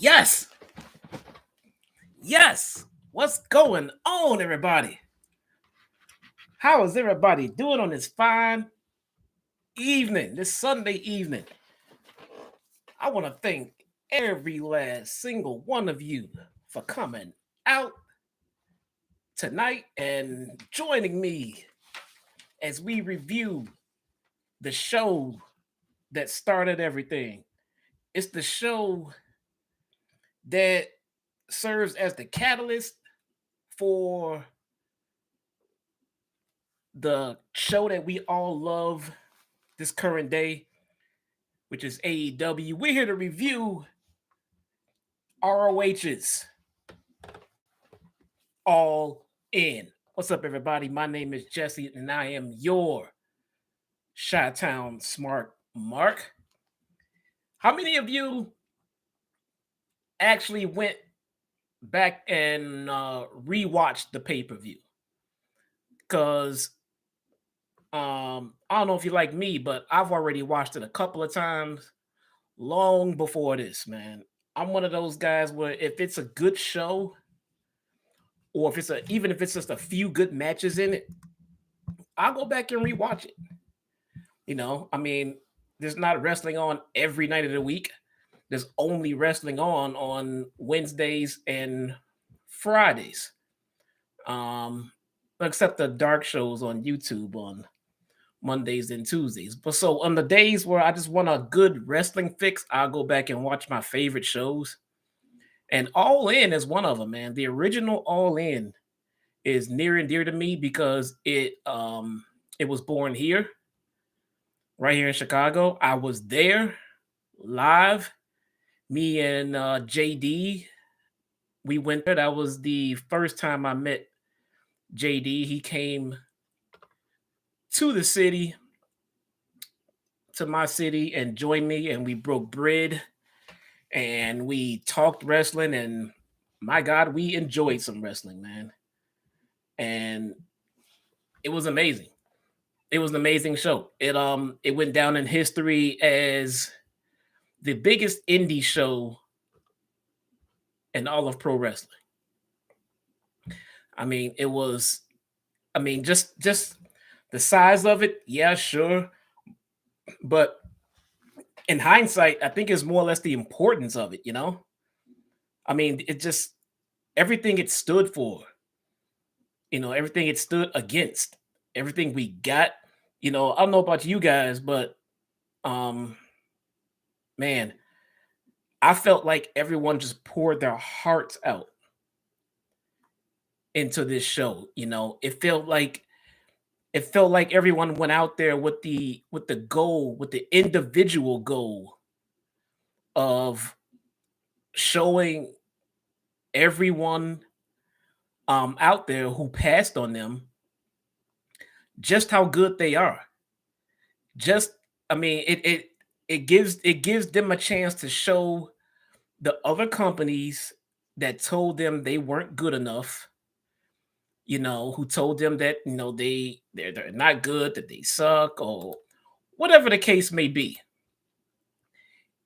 Yes. Yes. What's going on, everybody? How is everybody doing on this fine evening, this Sunday evening? I want to thank every last single one of you for coming out tonight and joining me as we review the show that started everything. It's the show that serves as the catalyst for the show that we all love this current day, which is AEW. We're here to review ROH's All In. What's up, everybody? My name is Jesse, and I am your Chitown Smarks Mark. How many of you actually went back and rewatched the pay-per-view? Because I don't know if you're like me, but I've already watched it a couple of times long before this, man. I'm one of those guys where if it's a good show, or if even if it's just a few good matches in it, I'll go back and rewatch it. I mean, there's not wrestling on every night of the week. There's only wrestling on Wednesdays and Fridays. Except the dark shows on YouTube on Mondays and Tuesdays. But so on the days where I just want a good wrestling fix, I'll go back and watch my favorite shows. And All In is one of them, man. The original All In is near and dear to me because it was born here, right here in Chicago. I was there live. Me and JD, we went there. That was the first time I met JD. He came to the city, to my city, and joined me, and we broke bread, and we talked wrestling, and my God, we enjoyed some wrestling, man. And it was amazing. It was an amazing show. It went down in history as the biggest indie show in all of pro wrestling. I mean, it was, just the size of it, yeah, sure. But in hindsight, I think it's more or less the importance of it, I mean, it just everything it stood for, everything it stood against, everything we got. I don't know about you guys, but man, I felt like everyone just poured their hearts out into this show. It felt like everyone went out there with the goal, with the individual goal of showing everyone out there who passed on them just how good they are. It gives them a chance to show the other companies that told them they weren't good enough, who told them that they're not good, that they suck, or whatever the case may be.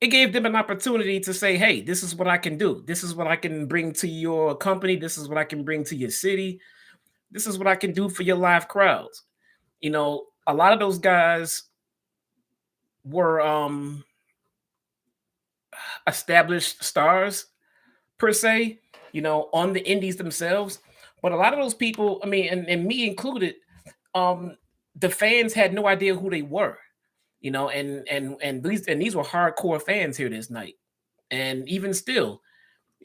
It gave them an opportunity to say, hey, this is what I can do. This is what I can bring to your company. This is what I can bring to your city. This is what I can do for your live crowds. A lot of those guys were established stars per se, on the indies themselves. But a lot of those people, and me included, the fans had no idea who they were, and these were hardcore fans here this night. And even still,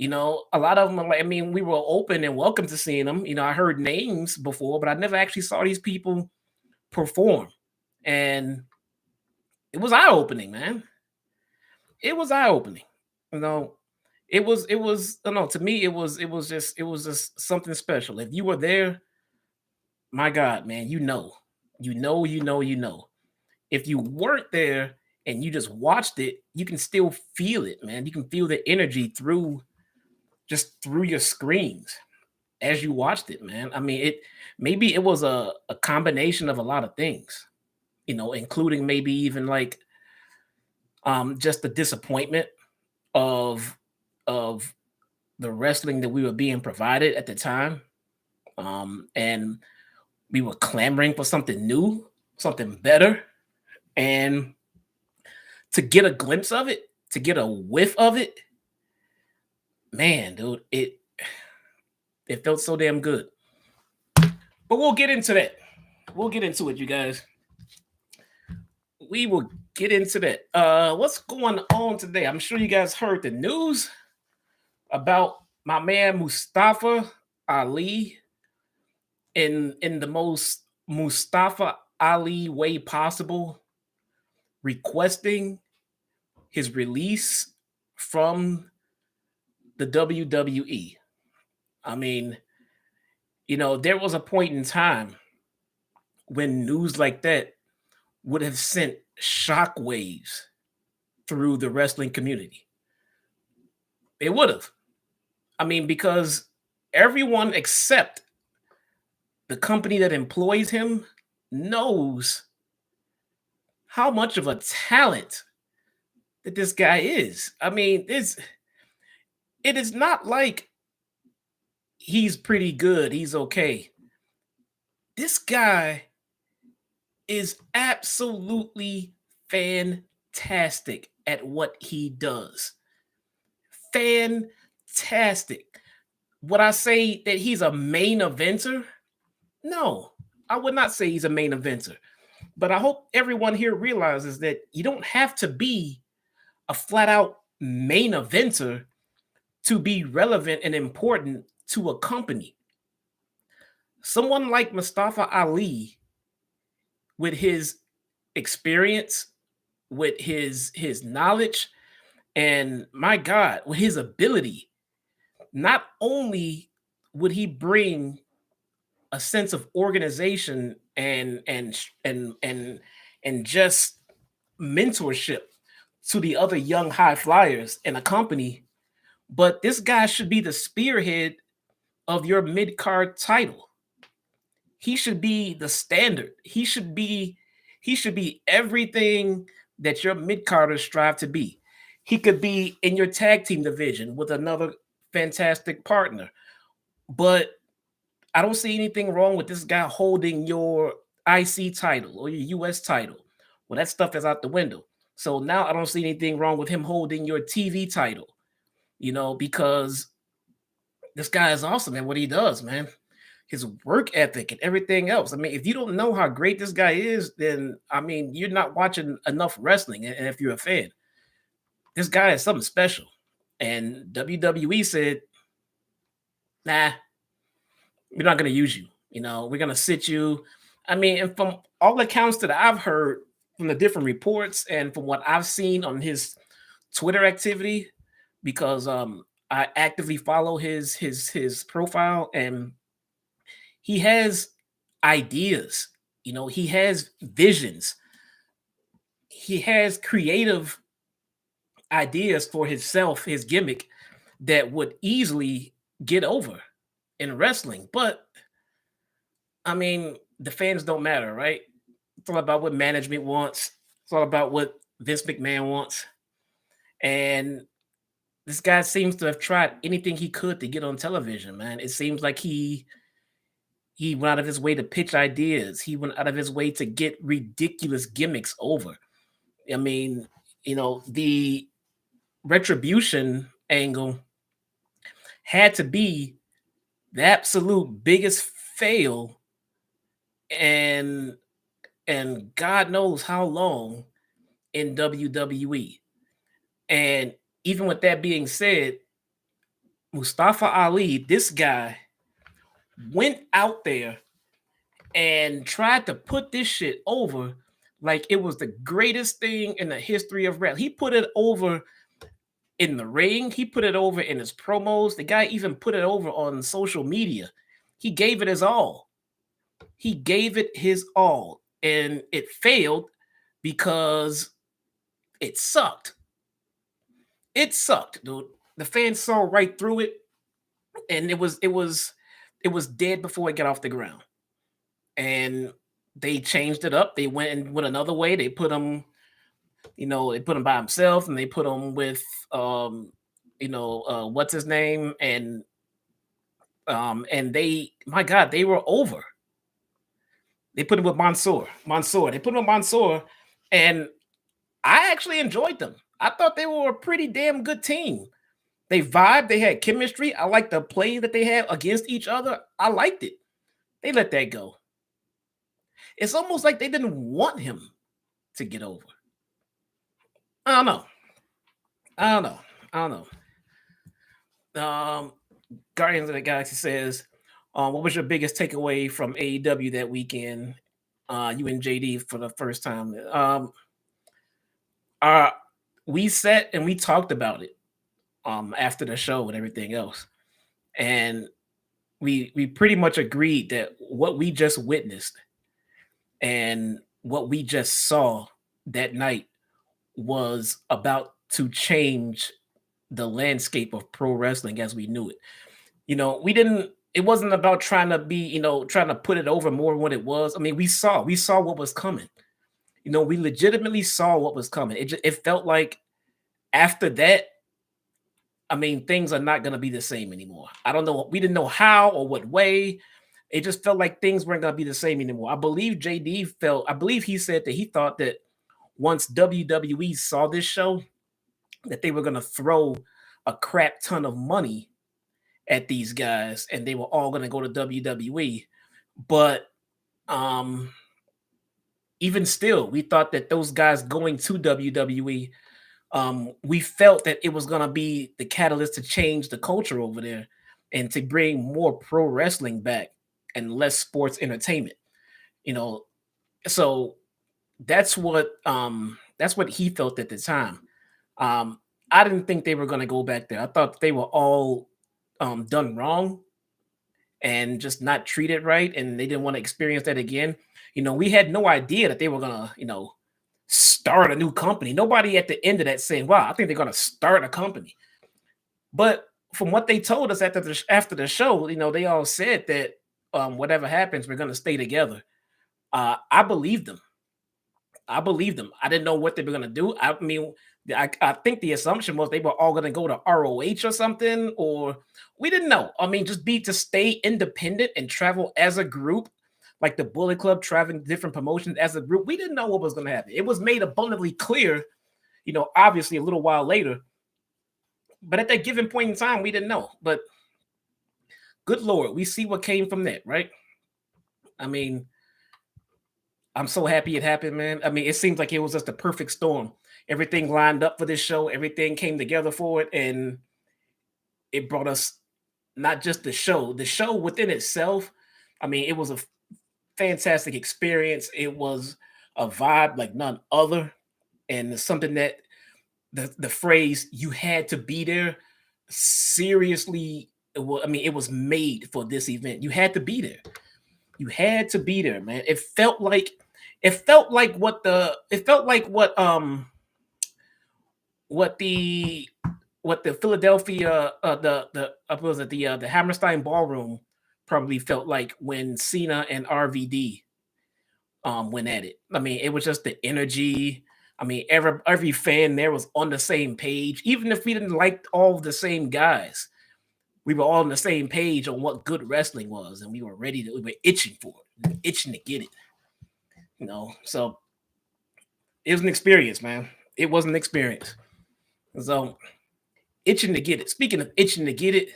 a lot of them are like, we were open and welcome to seeing them. I heard names before, but I never actually saw these people perform. And it was eye-opening, man. It was eye-opening. It was to me, it was just something special. If you were there, my God, man, you know. If you weren't there and you just watched it, you can still feel it, man. You can feel the energy through your screens as you watched it, man. Maybe it was a combination of a lot of things, including maybe even like just the disappointment of of the wrestling that we were being provided at the time. And we were clamoring for something new, something better. And to get a glimpse of it, to get a whiff of it, man, dude, it felt so damn good. But we'll get into that. We'll get into it, you guys. We will get into that. What's going on today? I'm sure you guys heard the news about my man Mustafa Ali in the most Mustafa Ali way possible, requesting his release from the WWE. I mean, there was a point in time when news like that would have sent shockwaves through the wrestling community. It would have. I mean, because everyone except the company that employs him knows how much of a talent that this guy is. I mean, it is not like he's pretty good, he's okay. This guy is absolutely fantastic at what he does. Fantastic. Would I say that he's a main eventer? No, I would not say he's a main eventer. But I hope everyone here realizes that you don't have to be a flat out main eventer to be relevant and important to a company. Someone like Mustafa Ali, with his experience, with his knowledge, and my God, with his ability, not only would he bring a sense of organization and just mentorship to the other young high flyers in a company, but this guy should be the spearhead of your mid-card title. He should be the standard. He should be everything that your mid-carders strive to be. He could be in your tag team division with another fantastic partner. But I don't see anything wrong with this guy holding your IC title or your US title. Well, that stuff is out the window. So now I don't see anything wrong with him holding your TV title, because this guy is awesome at what he does, man. His work ethic and everything else. I mean, if you don't know how great this guy is, then, I mean, you're not watching enough wrestling. And if you're a fan, this guy is something special. And WWE said, nah, we're not going to use you. We're going to sit you. I mean, and from all accounts that I've heard from the different reports and from what I've seen on his Twitter activity, because I actively follow his profile, and he has ideas. He has visions. He has creative ideas for himself, his gimmick, that would easily get over in wrestling. But I mean, the fans don't matter, right? It's all about what management wants. It's all about what Vince McMahon wants. And this guy seems to have tried anything he could to get on television, man. It seems like he went out of his way to pitch ideas. He went out of his way to get ridiculous gimmicks over. I mean, the retribution angle had to be the absolute biggest fail and God knows how long in WWE. And even with that being said, Mustafa Ali, this guy, went out there and tried to put this shit over like it was the greatest thing in the history of wrestling. He put it over in the ring. He put it over in his promos. The guy even put it over on social media. He gave it his all. He gave it his all. And it failed because it sucked. It sucked, dude. The fans saw right through it, and it was dead before it got off the ground. And they changed it up. They went another way. They put him, they put him by himself, and they put him with what's his name, and they, my God, they were over. They put him with Mansoor. They put him with Mansoor, and I actually enjoyed them. I thought they were a pretty damn good team. They vibed. They had chemistry. I liked the play that they had against each other. I liked it. They let that go. It's almost like they didn't want him to get over. I don't know. I don't know. Guardians of the Galaxy says, what was your biggest takeaway from AEW that weekend? You and JD for the first time. We sat and we talked about it after the show and everything else. And we pretty much agreed that what we just witnessed and what we just saw that night was about to change the landscape of pro wrestling as we knew it. It wasn't about trying to be, trying to put it over more than what it was. I mean, we saw what was coming. We legitimately saw what was coming. It felt like after that, I mean, things are not going to be the same anymore. I don't know. We didn't know how or what way. It just felt like things weren't going to be the same anymore. I believe he said that he thought that once WWE saw this show, that they were going to throw a crap ton of money at these guys and they were all going to go to WWE. But even still, we thought that those guys going to WWE, we felt that it was going to be the catalyst to change the culture over there and to bring more pro wrestling back and less sports entertainment. So that's what he felt at the time. I didn't think they were going to go back there. I thought they were all done wrong and just not treated right, and they didn't want to experience that again. We had no idea that they were going to, start a new company. Nobody at the end of that saying, wow, I think they're going to start a company. But from what they told us after the show, they all said that whatever happens, we're going to stay together. I believed them. I didn't know what they were going to do. I mean, I think the assumption was they were all going to go to ROH or something, or we didn't know. I mean, just to stay independent and travel as a group, like the Bullet Club traveling different promotions as a group. We didn't know what was going to happen. It was made abundantly clear, obviously a little while later. But at that given point in time, we didn't know. But good Lord, we see what came from that, right? I mean, I'm so happy it happened, man. I mean, it seems like it was just a perfect storm. Everything lined up for this show. Everything came together for it. And it brought us not just the show within itself. I mean, it was a fantastic experience. It was a vibe like none other. And something that the phrase "you had to be there" seriously, it was made for this event. You had to be there. You had to be there, man. It felt like what the Philadelphia the Hammerstein Ballroom probably felt like when Cena and RVD went at it. I mean, it was just the energy. I mean, every fan there was on the same page. Even if we didn't like all the same guys, we were all on the same page on what good wrestling was, and we were itching for it. We were itching to get it. So it was an experience, man. It was an experience. So itching to get it. Speaking of itching to get it,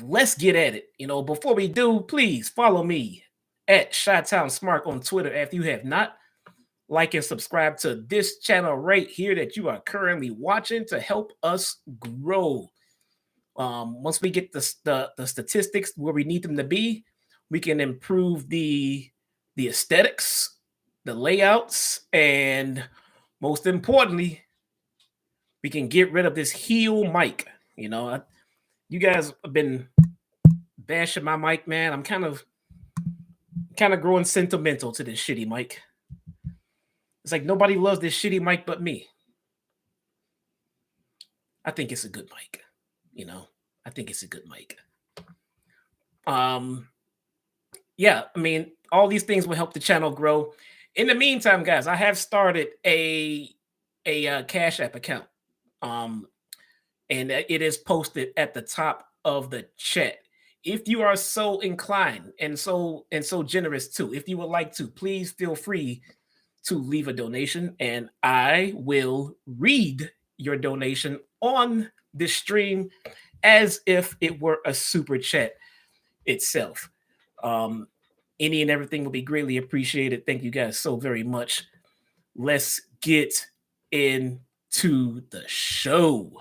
let's get at it. Before we do, please follow me at Chitown Smarks on Twitter if you have not. Like and subscribe to this channel right here that you are currently watching to help us grow. Once we get the statistics where we need them to be, we can improve the aesthetics, the layouts, and most importantly, we can get rid of this heel mic. You guys have been bashing my mic, man. I'm kind of growing sentimental to this shitty mic. It's like nobody loves this shitty mic but me. I think it's a good mic. I think it's a good mic. Yeah, I mean, all these things will help the channel grow. In the meantime, guys, I have started a Cash App account. and it is posted at the top of the chat. If you are so inclined and so generous too, if you would like to, please feel free to leave a donation, and I will read your donation on this stream as if it were a super chat itself. Any and everything will be greatly appreciated. Thank you guys so very much. Let's get into the show.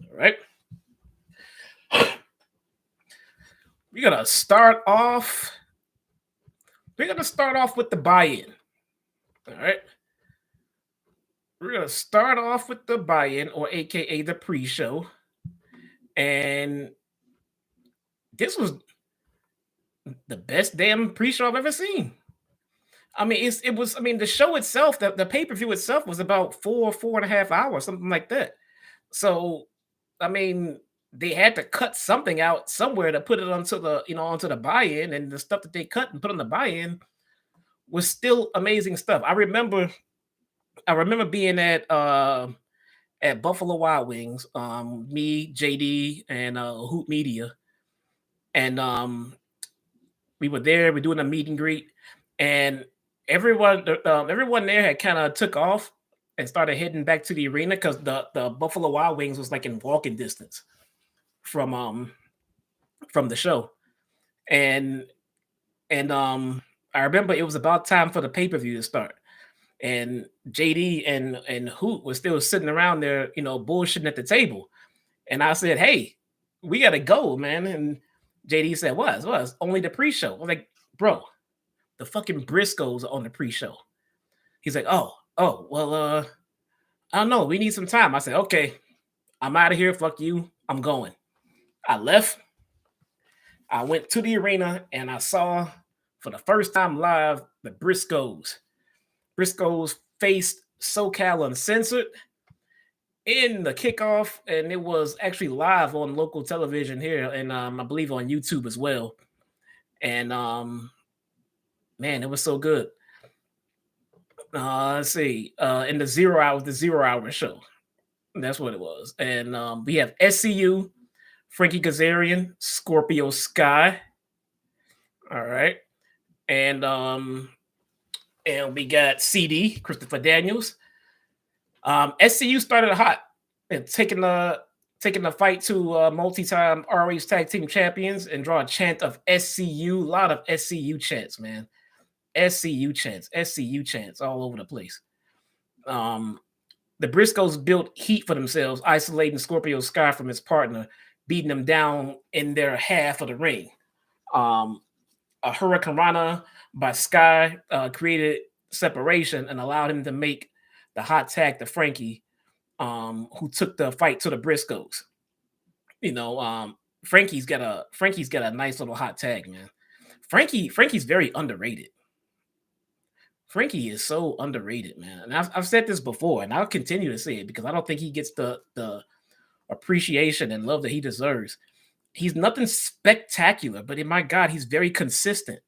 All right. We're gonna start off. We're gonna start off with the buy-in. All right. We're gonna start off with the buy-in, or AKA the pre-show. And this was the best damn pre-show I've ever seen. I mean, it was. I mean, the show itself, the pay-per-view itself, was about 4.5 hours, something like that. So, I mean, they had to cut something out somewhere to put it onto the buy-in, and the stuff that they cut and put on the buy-in was still amazing stuff. I remember being at Buffalo Wild Wings, me, JD, and Hoop Media, and we were there. We're doing a meet and greet, and everyone there had kind of took off and started heading back to the arena because the Buffalo Wild Wings was like in walking distance from the show, and I remember it was about time for the pay-per-view to start, and JD and Hoot was still sitting around there, bullshitting at the table, and I said, "Hey, we gotta go, man." And JD said, "What? It's only the pre-show." I'm like, "Bro, the fucking Briscoes are on the pre-show." He's like, "Oh, well, I don't know. We need some time." I said, "Okay, I'm out of here. Fuck you. I'm going." I left. I went to the arena and I saw for the first time live the Briscoes. Briscoes faced SoCal Uncensored in the kickoff, and it was actually live on local television here, and I believe on YouTube as well. And man, it was so good. Let's see. In the 0 hour show. That's what it was. And we have SCU, Frankie Kazarian, Scorpio Sky. All right. And we got CD, Christopher Daniels. SCU started hot and taking the fight to multi-time ROH Tag Team Champions and draw a chant of SCU. A lot of SCU chants, man. SCU chants all over the place. The Briscoes built heat for themselves, isolating Scorpio Sky from his partner, beating him down in their half of the ring. A Hurricanrana by Sky created separation and allowed him to make the hot tag to Frankie, who took the fight to the Briscoes. Frankie's got a nice little hot tag, man. Frankie's very underrated. Frankie is so underrated, man. And I've said this before, and I'll continue to say it because I don't think he gets the appreciation and love that he deserves. He's nothing spectacular, but my God, he's very consistent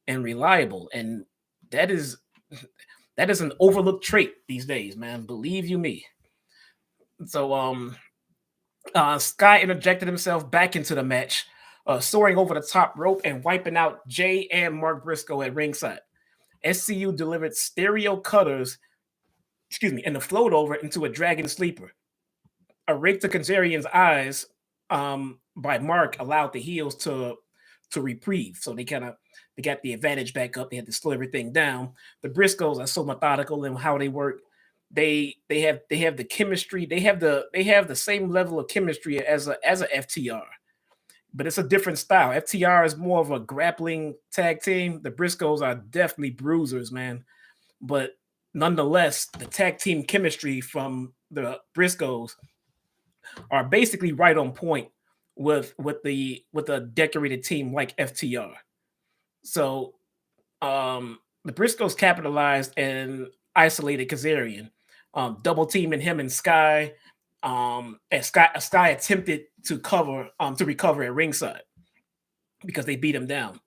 and reliable, and that is an overlooked trait these days, man. Believe you me. So Sky interjected himself back into the match, soaring over the top rope and wiping out Jay and Mark Briscoe at ringside. SCU delivered stereo cutters, and the float over into a dragon sleeper. A rake to Kazarian's eyes by Mark allowed the heels to reprieve. So they got the advantage back up. They had to slow everything down. The Briscoes are so methodical in how they work. They have the chemistry. They have the same level of chemistry as a FTR, but it's a different style. FTR is more of a grappling tag team. The Briscoes are definitely bruisers, man. But nonetheless, the tag team chemistry from the Briscoes are basically right on point with a decorated team like FTR. So the Briscoes capitalized and isolated Kazarian, double teaming him and Sky. And Sky attempted to recover at ringside because they beat him down.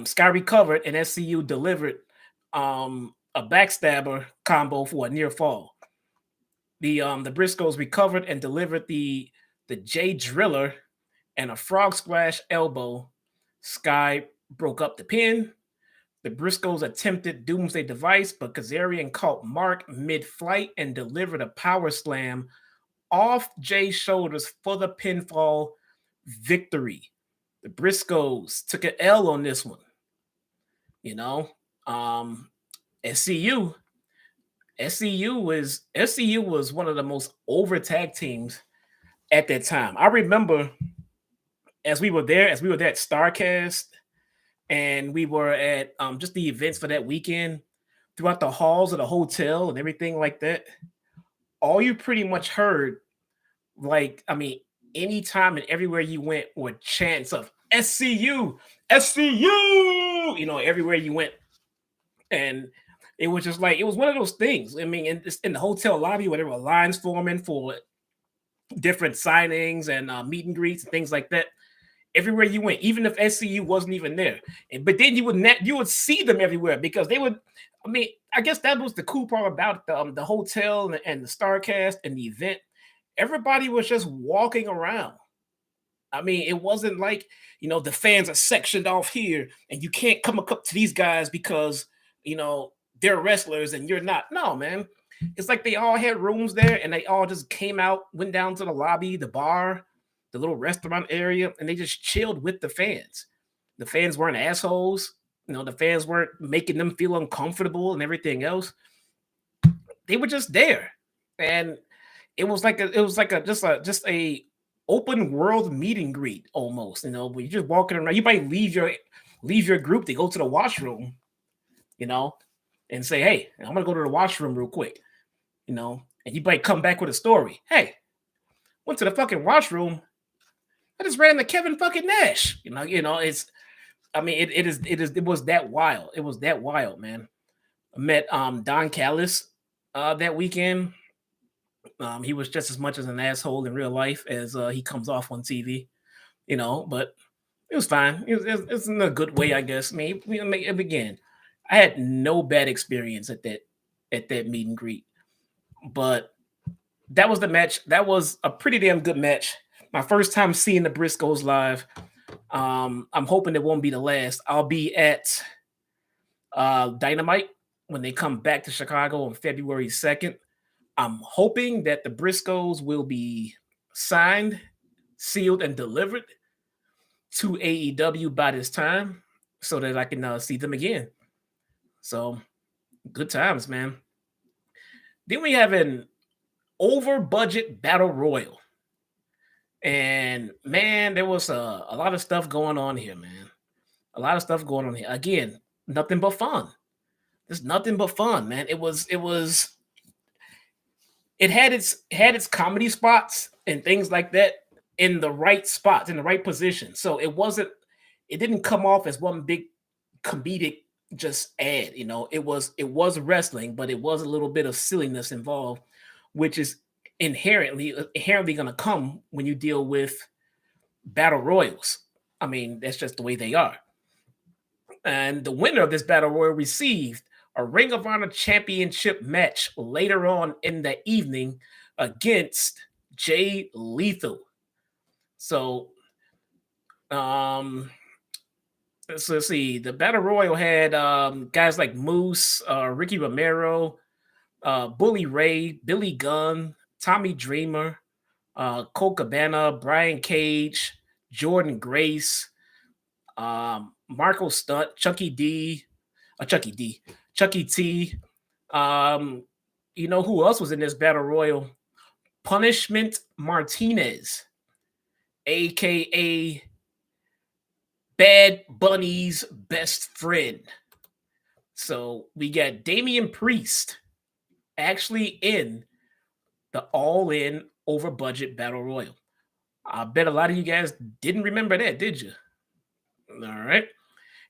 Sky recovered, and SCU delivered a backstabber combo for a near fall. the Briscoes recovered and delivered the J Driller and a frog splash elbow. Sky broke up the pin. The Briscoes attempted Doomsday Device, but Kazarian caught Mark mid-flight and delivered a power slam off Jay's shoulders for the pinfall victory. The Briscoes took an L on this one. You know, SCU was one of the most over tag teams at that time. I remember as we were there at Starcast, and we were at just the events for that weekend, throughout the halls of the hotel and everything like that. All you pretty much heard, like, I mean, anytime and everywhere you went were chants of SCU, SCU, you know, everywhere you went. And it was just like, it was one of those things. I mean, in the hotel lobby where there were lines forming for different signings and meet and greets and things like that. Everywhere you went, even if SCU wasn't even there, but then you would see them everywhere because they would. I mean, I guess that was the cool part about the hotel and the Starcast and the event. Everybody was just walking around. I mean, it wasn't like, you know, the fans are sectioned off here and you can't come up to these guys because, you know, they're wrestlers and you're not. No, man. It's like they all had rooms there and they all just came out, went down to the lobby, the bar, the little restaurant area, and they just chilled with the fans. The fans weren't assholes. You know, the fans weren't making them feel uncomfortable and everything else. They were just there. And it was like just a open world meet and greet almost, you know, where you're just walking around. You might leave your group to go to the washroom, you know, and say, hey, I'm gonna go to the washroom real quick, you know, and you might come back with a story. Hey, went to the fucking washroom. I just ran to Kevin fucking Nash. You know, it's, I mean, it was that wild. It was that wild, man. I met Don Callis that weekend. He was just as much as an asshole in real life as he comes off on TV, you know, but it was fine. It's in a good way, I guess. I mean, again, I had no bad experience at that meet and greet, but that was the match. That was a pretty damn good match. My first time seeing the Briscoes live. I'm hoping it won't be the last. I'll be at Dynamite when they come back to Chicago on February 2nd. I'm hoping that the Briscoes will be signed, sealed, and delivered to AEW by this time so that I can see them again. So, good times, man. Then we have an over-budget battle royal. And man, there was a lot of stuff going on here, man. A lot of stuff going on here. Again, nothing but fun. There's nothing but fun, man. It had its comedy spots and things like that in the right spots, in the right position. So it didn't come off as one big comedic just ad, you know. It was wrestling, but it was a little bit of silliness involved, which is inherently going to come when you deal with battle royals. I mean, that's just the way they are. And the winner of this battle royal received a Ring of Honor championship match later on in the evening against Jay Lethal. So, let's see. The battle royal had guys like Moose, Ricky Romero, Bully Ray, Billy Gunn, Tommy Dreamer, Colt Cabana, Brian Cage, Jordan Grace, Marco Stunt, Chucky T. You know who else was in this battle royal? Punishment Martinez, aka Bad Bunny's best friend. So we got Damian Priest actually in the all-in over-budget battle royal. I bet a lot of you guys didn't remember that, did you? All right.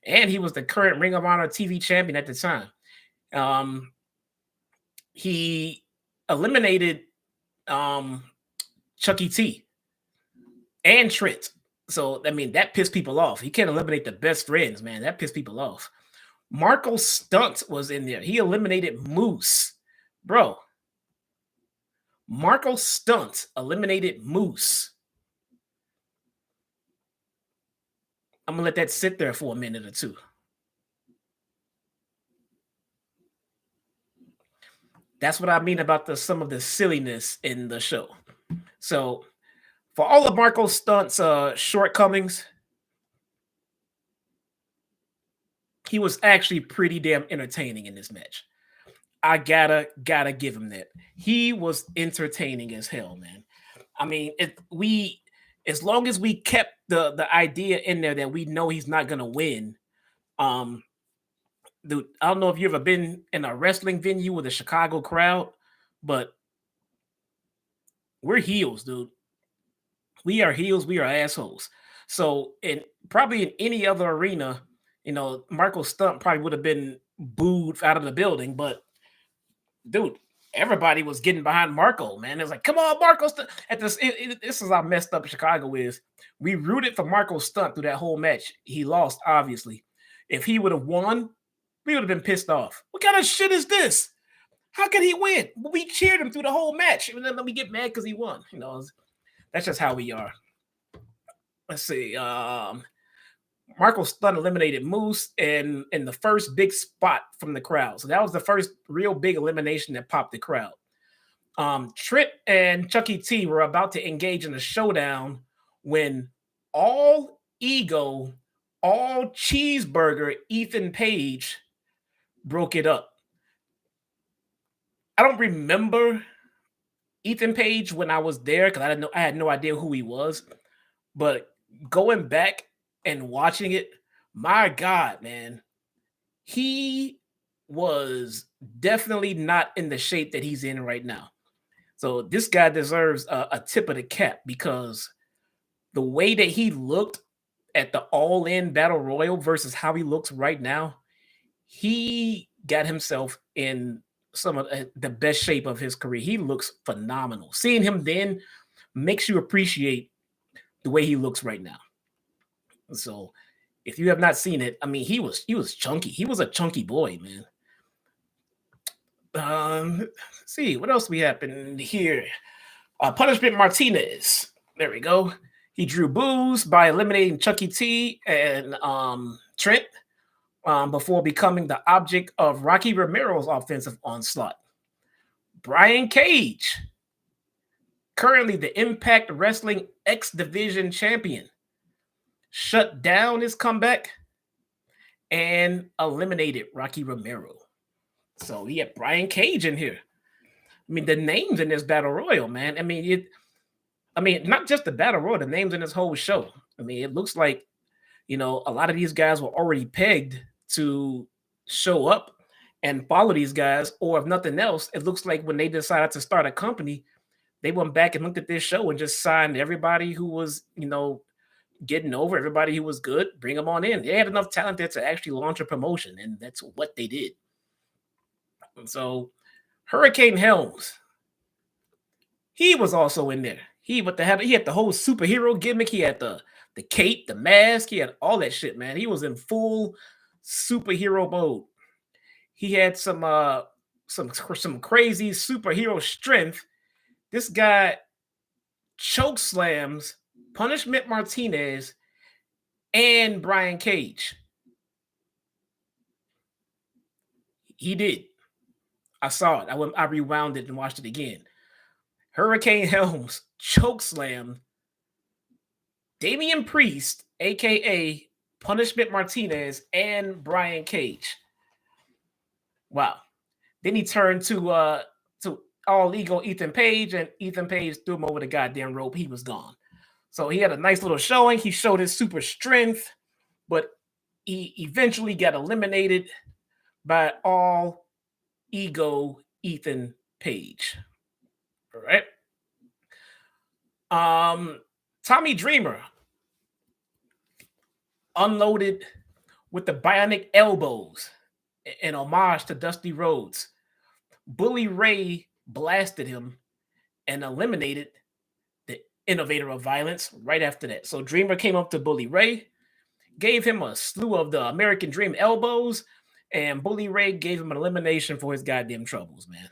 And he was the current Ring of Honor TV champion at the time. He eliminated Chucky T and Trent. So, I mean, that pissed people off. He can't eliminate the best friends, man. That pissed people off. Marco Stunt was in there. He eliminated Moose. Bro, Marco Stunt eliminated Moose. I'm gonna let that sit there for a minute or two. That's what I mean about some of the silliness in the show. So, for all of Marco Stunt's shortcomings, he was actually pretty damn entertaining in this match. I gotta give him that. He was entertaining as hell, man. I mean, we as long as we kept the idea in there that we know he's not gonna win. Um, Dude, I don't know if you've ever been in a wrestling venue with a Chicago crowd, but we're heels, dude. We are heels. We are assholes. So, in probably in any other arena, Marco Stunt probably would have been booed out of the building. But, dude, everybody was getting behind Marco, man. It was like, come on, Marco Stunt. At this is how messed up Chicago is. We rooted for Marco Stunt through that whole match. He lost, obviously. If he would have won, we would have been pissed off. What kind of shit is this? How can he win? We cheered him through the whole match. And then we get mad because he won. That's just how we are. Let's see. Marco Stunt eliminated Moose in the first big spot from the crowd. So that was the first real big elimination that popped the crowd. Trent and Chucky T were about to engage in a showdown when all ego, all cheeseburger Ethan Page broke it up. I don't remember Ethan Page when I was there because I had no idea who he was. But going back and watching it, my God, man, he was definitely not in the shape that he's in right now. So this guy deserves a tip of the cap because the way that he looked at the All-In Battle Royal versus how he looks right now, he got himself in some of the best shape of his career. He looks phenomenal. Seeing him then makes you appreciate the way he looks right now. So if you have not seen it, I mean, he was chunky. He was a chunky boy, man. Let's see what else we happened here. Punishment Martinez. There we go. He drew boos by eliminating Chucky T and Trent before becoming the object of Rocky Romero's offensive onslaught. Brian Cage, currently the Impact Wrestling X Division champion, shut down his comeback and eliminated Rocky Romero. So he had Brian Cage in here. I mean, the names in this battle royal, man. I mean, not just the battle royal, the names in this whole show. I mean, it looks like, a lot of these guys were already pegged to show up and follow these guys, or if nothing else, it looks like when they decided to start a company, they went back and looked at this show and just signed everybody who was, getting over, everybody who was good, bring them on in. They had enough talent there to actually launch a promotion, and that's what they did. And so Hurricane Helms, he was also in there. He had the whole superhero gimmick. He had the cape, the mask. He had all that shit, man. He was in full superhero mode. He had some crazy superhero strength. This guy choke slams Punishment Martinez and Brian Cage. He did. I saw it. I rewound it and watched it again. Hurricane Helms chokeslammed Damian Priest, aka Punishment Martinez, and Brian Cage. Wow. Then he turned to all ego Ethan Page, and Ethan Page threw him over the goddamn rope. He was gone. So he had a nice little showing. He showed his super strength, but he eventually got eliminated by all ego Ethan Page. All right. Tommy Dreamer unloaded with the bionic elbows in homage to Dusty Rhodes. Bully Ray blasted him and eliminated the innovator of violence right after that. So Dreamer came up to Bully Ray, gave him a slew of the American Dream elbows, and Bully Ray gave him an elimination for his goddamn troubles, man.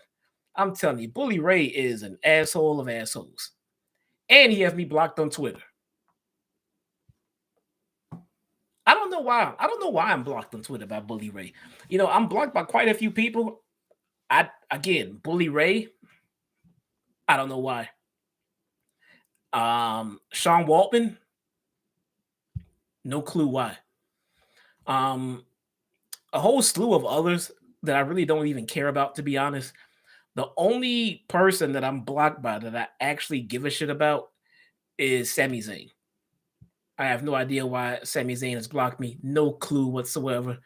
I'm telling you, Bully Ray is an asshole of assholes. And he has me blocked on Twitter. I don't know why. I don't know why I'm blocked on Twitter by Bully Ray. You know, I'm blocked by quite a few people. Bully Ray. I don't know why. Sean Waltman. No clue why. A whole slew of others that I really don't even care about, to be honest. The only person that I'm blocked by that I actually give a shit about is Sami Zayn. I have no idea why Sami Zayn has blocked me. No clue whatsoever.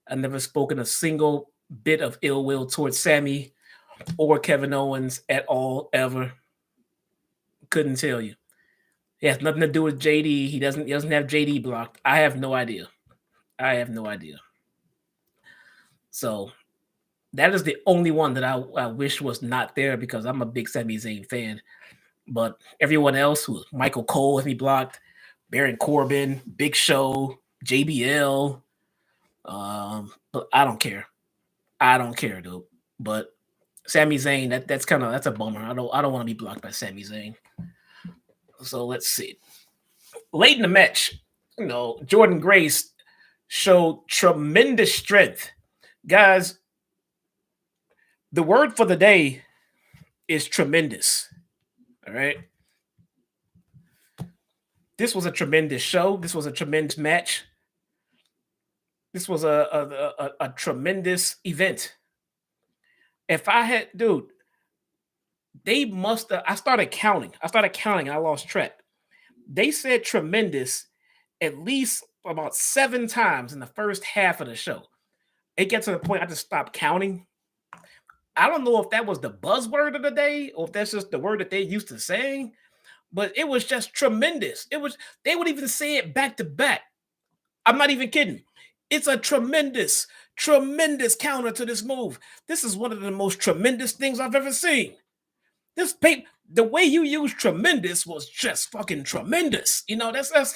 I've never spoken a single bit of ill will towards Sami or Kevin Owens at all, ever. Couldn't tell you. It has nothing to do with JD. He doesn't have JD blocked. I have no idea. So that is the only one that I wish was not there because I'm a big Sami Zayn fan. But everyone else, who Michael Cole has me blocked, Baron Corbin, Big Show, JBL. But I don't care. Dude. But Sami Zayn, that's a bummer. I don't want to be blocked by Sami Zayn. So let's see. Late in the match, Jordynne Grace showed tremendous strength. Guys, the word for the day is tremendous. All right. This was a tremendous show. This was a tremendous match. This was a tremendous event. If I had, dude, they must have. I started counting. And I lost track. They said tremendous at least about 7 times in the first half of the show. It gets to the point I just stopped counting. I don't know if that was the buzzword of the day or if that's just the word that they used to saying, but it was just tremendous. They would even say it back to back. I'm not even kidding. It's a tremendous counter to this move. This is one of the most tremendous things I've ever seen. The way you use tremendous was just fucking tremendous. That's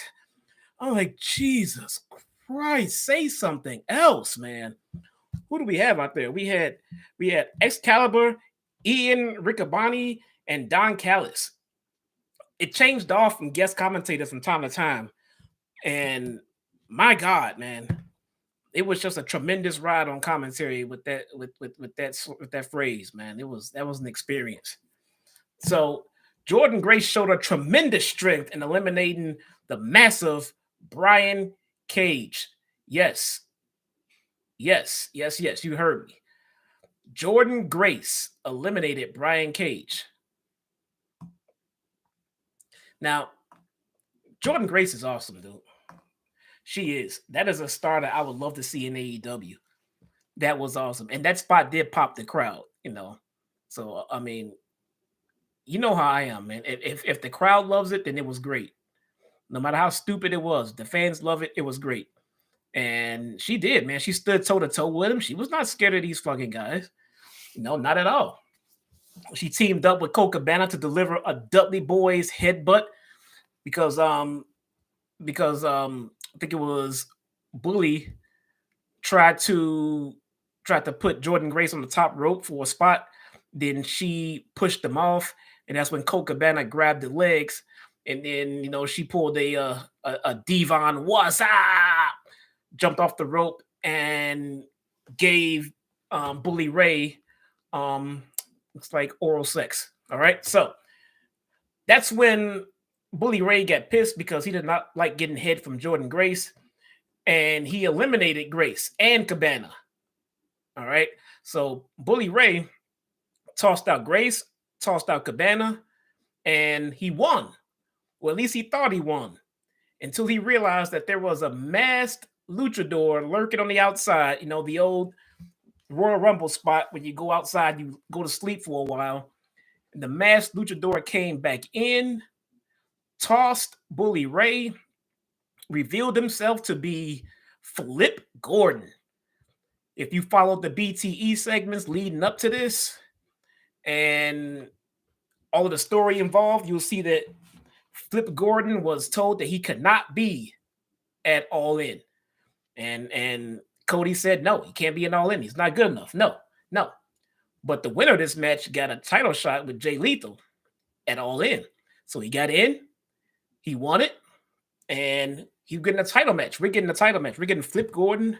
I'm like, Jesus Christ, say something else, man. Who do we have out there? We had Excalibur, Ian Riccaboni, and Don Callis. It changed off from guest commentators from time to time. And my God, man, it was just a tremendous ride on commentary with that phrase, man. That was an experience. So Jordynne Grace showed a tremendous strength in eliminating the massive Brian Cage. Yes, you heard me. Jordynne Grace eliminated Brian Cage. Now, Jordynne Grace is awesome, dude. She is. That is a star that I would love to see in AEW. That was awesome. And that spot did pop the crowd, So, I mean, you know how I am, man. If the crowd loves it, then it was great. No matter how stupid it was, the fans love it. It was great. And she did, man. She stood toe-to-toe with him. She was not scared of these fucking guys. No, not at all. She teamed up with Colt Cabana to deliver a Dudley Boys headbutt because I think it was Bully tried to put Jordynne Grace on the top rope for a spot. Then she pushed them off, and that's when Colt Cabana grabbed the legs, and then she pulled a Devon what's up, jumped off the rope and gave Bully Ray looks like oral sex. All right, so that's when Bully Ray got pissed because he did not like getting head from Jordynne Grace, and he eliminated Grace and Cabana. All right, so Bully Ray tossed out Grace, tossed out Cabana, and he won. Well, at least he thought he won until he realized that there was a masked luchador lurking on the outside. The old Royal Rumble spot when you go outside, you go to sleep for a while. And the masked luchador came back in, tossed Bully Ray, revealed himself to be Flip Gordon. If you followed the BTE segments leading up to this and all of the story involved, you'll see that Flip Gordon was told that he could not be at All In. And Cody said, no, he can't be an All In. He's not good enough. No. But the winner of this match got a title shot with Jay Lethal at All In. So he got in, he won it, and he's getting a title match. We're getting a title match. We're getting Flip Gordon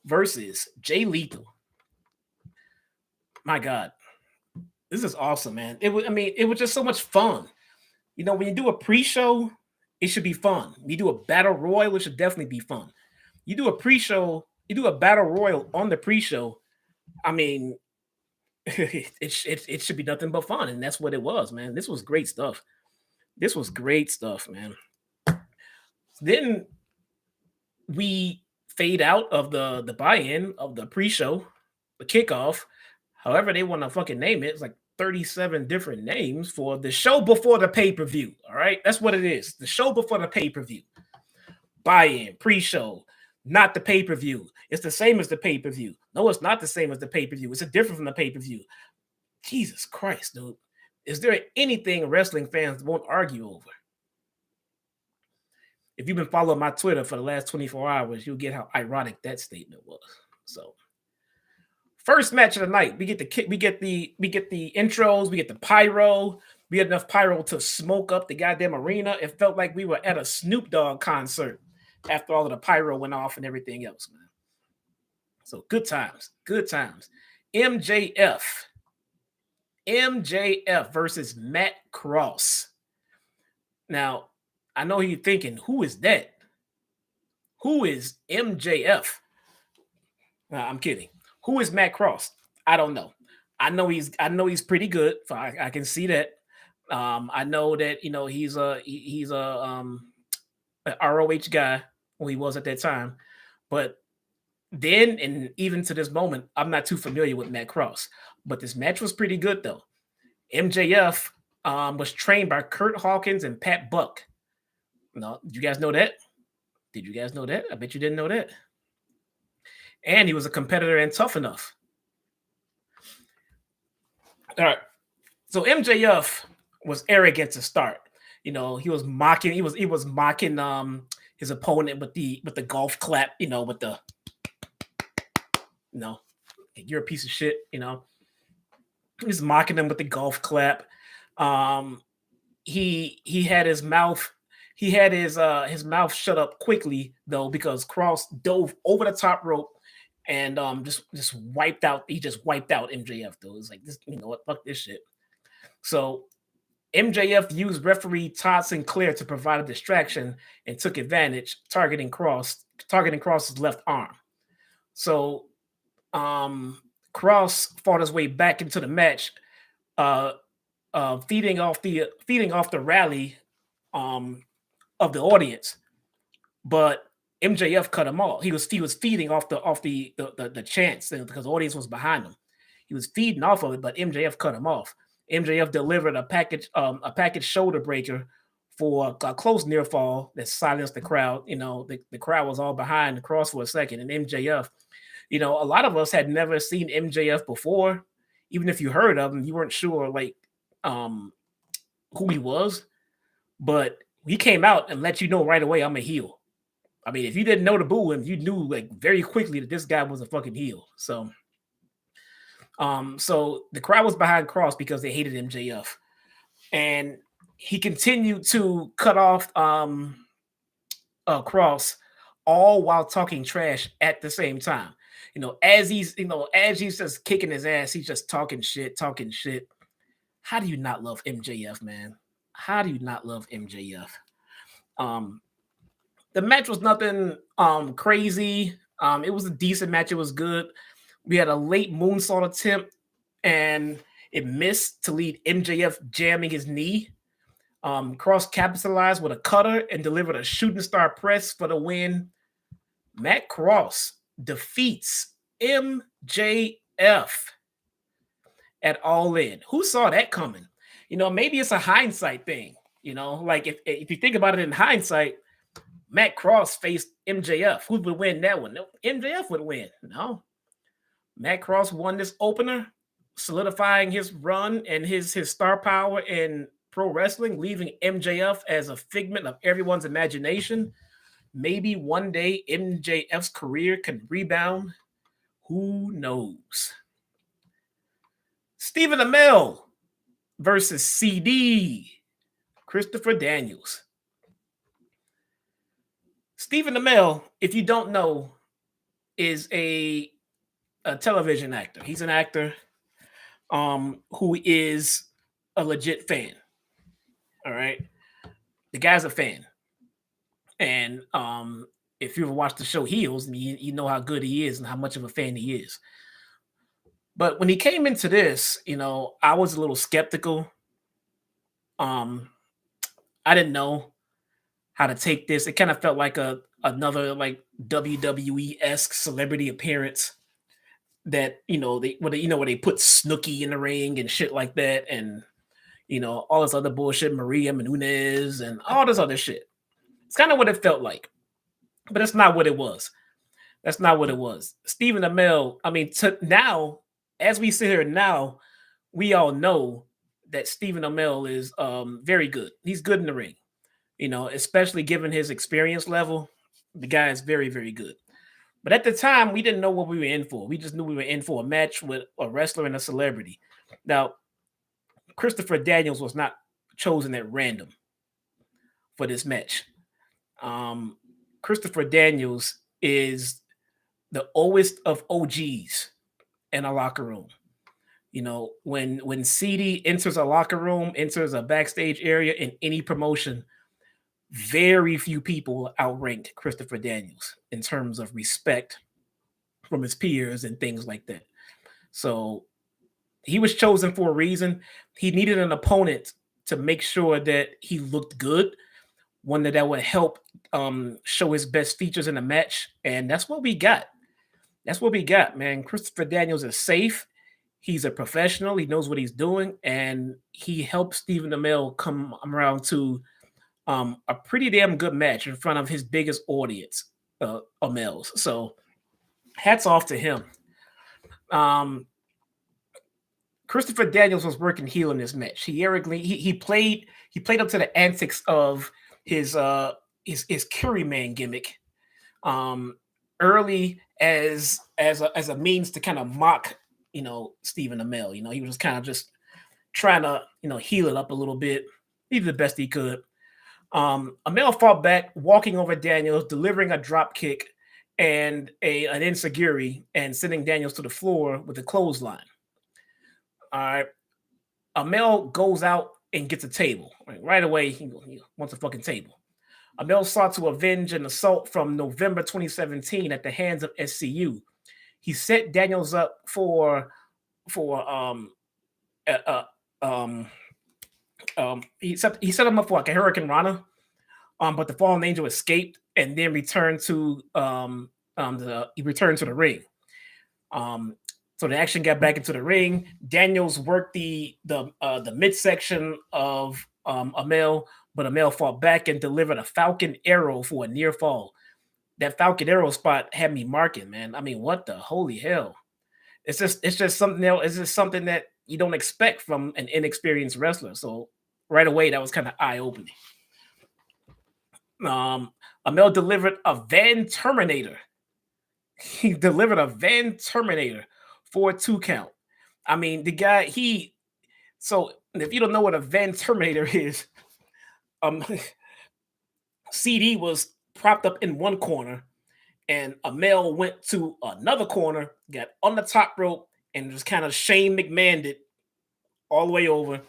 versus Jay Lethal. My God, this is awesome, man. It was just so much fun. You know, when you do a pre-show, it should be fun. You do a battle royal, it should definitely be fun. You do a pre-show, you do a battle royal on the pre-show. I mean, it should be nothing but fun, and that's what it was, man. This was great stuff. This was great stuff, man. Then we fade out of the buy-in of the pre-show, the kickoff, however they want to fucking name it. It's like 37 different names for the show before the pay-per-view. All right, that's what it is. The show before the pay-per-view. Buy-in, pre-show, not the pay-per-view. It's the same as the pay-per-view. No, it's not the same as the pay-per-view. It's different from the pay-per-view. Jesus Christ, dude. Is there anything wrestling fans won't argue over? If you've been following my Twitter for the last 24 hours, you'll get how ironic that statement was. So, first match of the night, we get the intros, we get the pyro, we had enough pyro to smoke up the goddamn arena. It felt like we were at a Snoop Dogg concert after all of the pyro went off and everything else, man. So good times, good times. MJF versus Matt Cross. Now, I know you're thinking, who is that? Who is MJF? I'm kidding. Who is Matt Cross? I don't know. I know he's pretty good. I can see that. I know that he's a ROH guy who he was at that time, but then and even to this moment, I'm not too familiar with Matt Cross. But this match was pretty good though. MJF was trained by Kurt Hawkins and Pat Buck. No, did you guys know that? Did you guys know that? I bet you didn't know that. And he was a competitor and Tough Enough. All right. So MJF was arrogant to start. He was mocking. He was mocking his opponent with the golf clap. With the you're a piece of shit. He was mocking him with the golf clap. He had his mouth. He had his mouth shut up quickly though because Cross dove over the top rope and just wiped out. He just wiped out MJF though. It's like this. You know what? Fuck this shit. So MJF used referee Todd Sinclair to provide a distraction and took advantage, targeting Cross's left arm. So Cross fought his way back into the match, feeding off the rally of the audience, but MJF cut him off. He was feeding off the chants because the audience was behind him. He was feeding off of it, but MJF cut him off. MJF delivered a package shoulder breaker for a close near fall that silenced the crowd. The crowd was all behind the Cross for a second, and MJF. A lot of us had never seen MJF before. Even if you heard of him, you weren't sure who he was. But he came out and let you know right away, I'm a heel. I mean, if you didn't know to boo him, you knew very quickly that this guy was a fucking heel. So the crowd was behind Cross because they hated MJF. And he continued to cut off Cross all while talking trash at the same time. As he's just kicking his ass, he's just talking shit. How do you not love MJF, man? How do you not love MJF? The match was nothing crazy. It was a decent match. It was good. We had a late moonsault attempt, and it missed to lead MJF jamming his knee. Cross capitalized with a cutter and delivered a shooting star press for the win. Matt Cross defeats MJF at All In. Who saw that coming? Maybe it's a hindsight thing. If you think about it in hindsight, Matt Cross faced MJF. Who would win that one? No, MJF would win. No. Matt Cross won this opener, solidifying his run and his star power in pro wrestling, leaving MJF as a figment of everyone's imagination. Maybe one day MJF's career can rebound. Who knows? Stephen Amell versus CD, Christopher Daniels. Stephen Amell, if you don't know, is a television actor. He's an actor who is a legit fan. All right. The guy's a fan. And if you ever watched the show Heels, you know how good he is and how much of a fan he is. But when he came into this, I was a little skeptical. I didn't know how to take this. It kind of felt like another like WWE-esque celebrity appearance that where they put Snooki in the ring and shit like that, and all this other bullshit, Maria Menounos and all this other shit. It's kind of what it felt like, but it's not what it was. That's not what it was. Stephen Amell, I mean, now, as we sit here now, we all know that Stephen Amell is very good. He's good in the ring, especially given his experience level. The guy is very, very good. But at the time, we didn't know what we were in for. We just knew we were in for a match with a wrestler and a celebrity. Now, Christopher Daniels was not chosen at random for this match. Christopher Daniels is the oldest of OGs in a locker room. When CD enters a locker room, enters a backstage area in any promotion, very few people outrank Christopher Daniels in terms of respect from his peers and things like that. So he was chosen for a reason. He needed an opponent to make sure that he looked good, one that would help show his best features in the match. And that's what we got. That's what we got, man. Christopher Daniels is safe. He's a professional. He knows what he's doing. And he helped Stephen Amell come around to a pretty damn good match in front of his biggest audience, Amell's. So hats off to him. Christopher Daniels was working heel in this match. He played up to the antics of his Curry Man gimmick early as a means to kind of mock Stephen Amell. He was kind of just trying to heal it up a little bit. He did the best he could. Amell fought back, walking over Daniels, delivering a drop kick and an enziguri, and sending Daniels to the floor with a clothesline. All right. Amell goes out and gets a table. Right away, he wants a fucking table. Amell sought to avenge an assault from November 2017 at the hands of SCU. He set Daniels up for he set him up for like a Hurricane Rana, but the Fallen Angel escaped and then returned to the ring. So the action got back into the ring. Daniels worked the midsection of Amell, but Amell fought back and delivered a Falcon Arrow for a near fall. That Falcon Arrow spot had me marking, man. I mean, what the holy hell? It's just something else. It's just something that you don't expect from an inexperienced wrestler. So right away, that was kind of eye-opening. Amell delivered a Van Terminator. He delivered a Van Terminator for a 2 count. I mean, the guy, so if you don't know what a Van Terminator is, CD was propped up in one corner, and Amell went to another corner, got on the top rope, and just kind of Shane McMahoned it all the way over.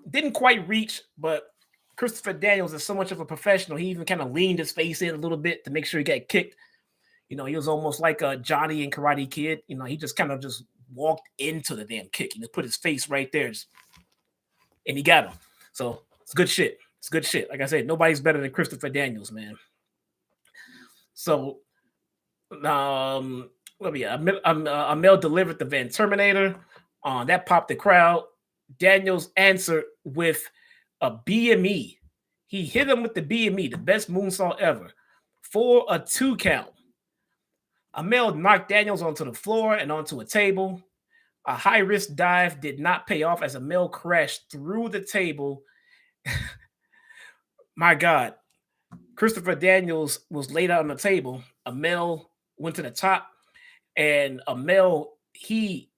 Didn't quite reach, but Christopher Daniels is so much of a professional. He even kind of leaned his face in a little bit to make sure he got kicked. He was almost like a Johnny and Karate Kid. He just kind of just walked into the damn kick. He put his face right there, and he got him. So it's good shit. It's good shit. Like I said, nobody's better than Christopher Daniels, man. So, Amell delivered the Van Terminator. That popped the crowd. Daniels answered with a BME. He hit him with the BME, the best moonsault ever, for a 2 count. Amell knocked Daniels onto the floor and onto a table. A high-risk dive did not pay off as Amell crashed through the table. My God. Christopher Daniels was laid out on the table. Amell went to the top, and Amell, he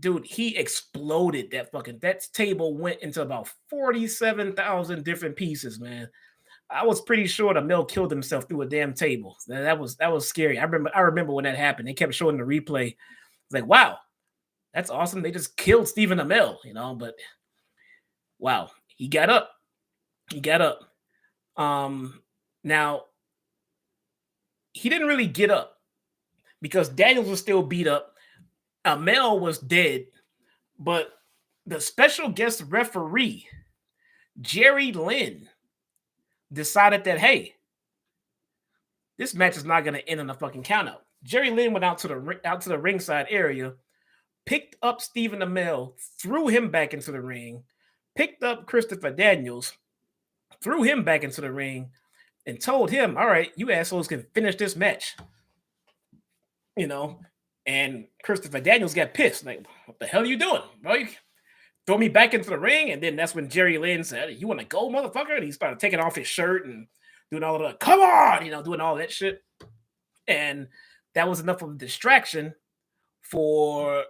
dude, he exploded that table went into about 47,000 different pieces, man. I was pretty sure the Amell killed himself through a damn table. That was scary. I remember when that happened. They kept showing the replay. It's like, wow, that's awesome. They just killed Stephen Amell, but wow, he got up. Now he didn't really get up because Daniels was still beat up. Amell was dead, but the special guest referee, Jerry Lynn, decided that, hey, this match is not going to end on a fucking countout. Jerry Lynn went out to the ringside area, picked up Stephen Amell, threw him back into the ring, picked up Christopher Daniels, threw him back into the ring, and told him, all right, you assholes can finish this match. And Christopher Daniels got pissed. Like, what the hell are you doing, bro? You throw me back into the ring? And then that's when Jerry Lynn said, you want to go, motherfucker? And he started taking off his shirt and doing all of the, come on, doing all that shit. And that was enough of a distraction for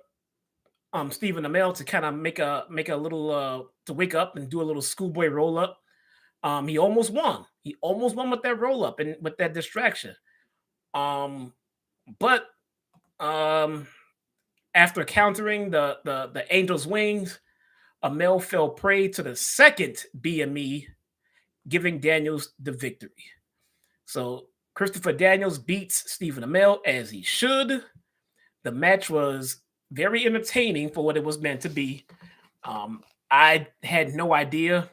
Stephen Amell to kind of make a little to wake up and do a little schoolboy roll up. He almost won. He almost won with that roll up and with that distraction. But after countering the Angel's Wings, Amell fell prey to the second BME, giving Daniels the victory. So Christopher Daniels beats Stephen Amell as he should. The match was very entertaining for what it was meant to be. I had no idea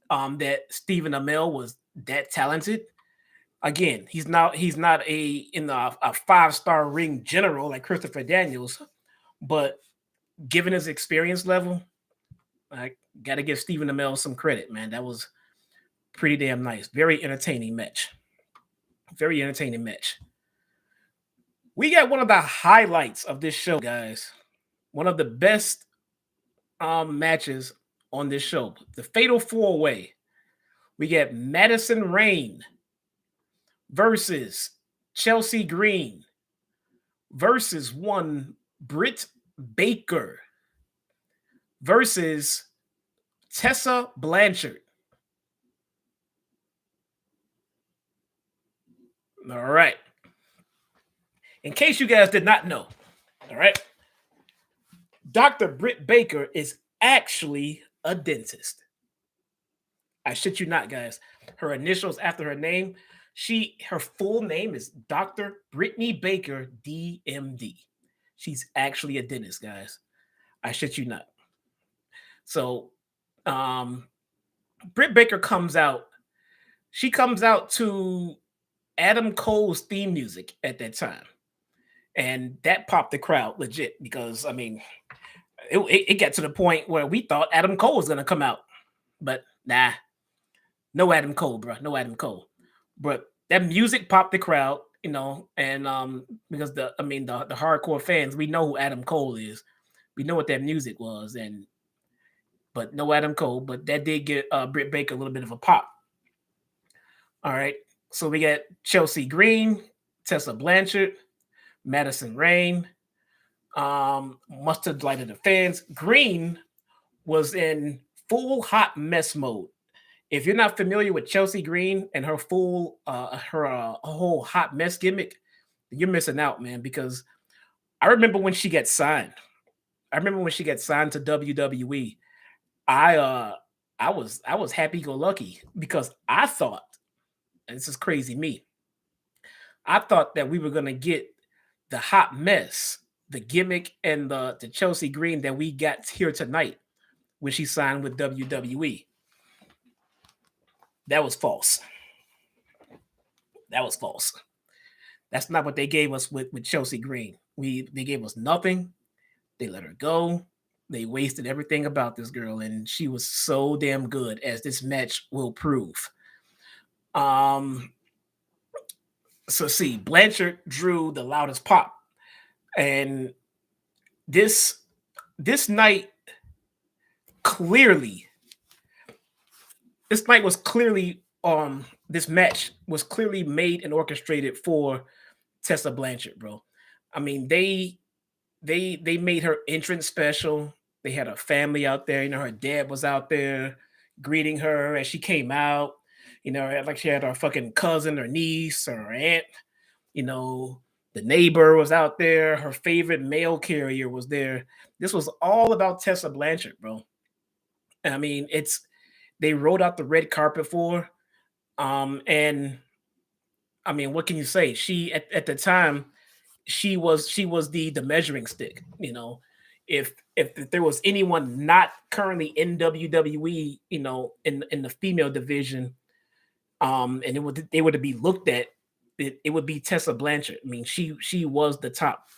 that Stephen Amell was that talented. Again, he's not a 5-star ring general like Christopher Daniels, but given his experience level, I got to give Stephen Amell some credit, man. That was pretty damn nice. Very entertaining match. Very entertaining match. We got one of the highlights of this show, guys. One of the best matches on this show. The Fatal 4-Way. We get Madison Rayne versus Chelsea Green versus one Britt Baker versus Tessa Blanchard. All right. In case you guys did not know, all right, Dr. Britt Baker is actually a dentist. I shit you not, guys. Her initials after her name, her full name is Dr. Brittany Baker, DMD. She's actually a dentist, guys. I shit you not. So, Britt Baker comes out. She comes out to Adam Cole's theme music at that time. And that popped the crowd legit because, I mean, it got to the point where we thought Adam Cole was going to come out. But nah, no Adam Cole, bro. No Adam Cole. But that music popped the crowd, and because the hardcore fans, we know who Adam Cole is. We know what that music was, but no Adam Cole. But that did get Britt Baker a little bit of a pop. All right. So we got Chelsea Green, Tessa Blanchard, Madison Rayne. Must have delighted the fans. Green was in full hot mess mode. If you're not familiar with Chelsea Green and her full, whole hot mess gimmick, you're missing out, man. Because I remember when she got signed. I remember when she got signed to WWE. I was happy-go-lucky because I thought, and this is crazy me, I thought that we were gonna get the hot mess, the gimmick, and the Chelsea Green that we got here tonight when she signed with WWE. That was false. That was false. That's not what they gave us with Chelsea Green. They gave us nothing. They let her go. They wasted everything about this girl, and she was so damn good, as this match will prove. So see, Blanchard drew the loudest pop, and this night clearly. This night was clearly, this match was clearly made and orchestrated for Tessa Blanchard, bro. I mean, they they made her entrance special. They had her family out there. Her dad was out there greeting her as she came out. Like she had her fucking cousin, her niece, or her aunt. The neighbor was out there. Her favorite mail carrier was there. This was all about Tessa Blanchard, bro. I mean, they rolled out the red carpet for her. And I mean, what can you say? She at the time, she was the measuring stick. If there was anyone not currently in WWE, in the female division, and they would be looked at, it would be Tessa Blanchard. I mean, she was the top.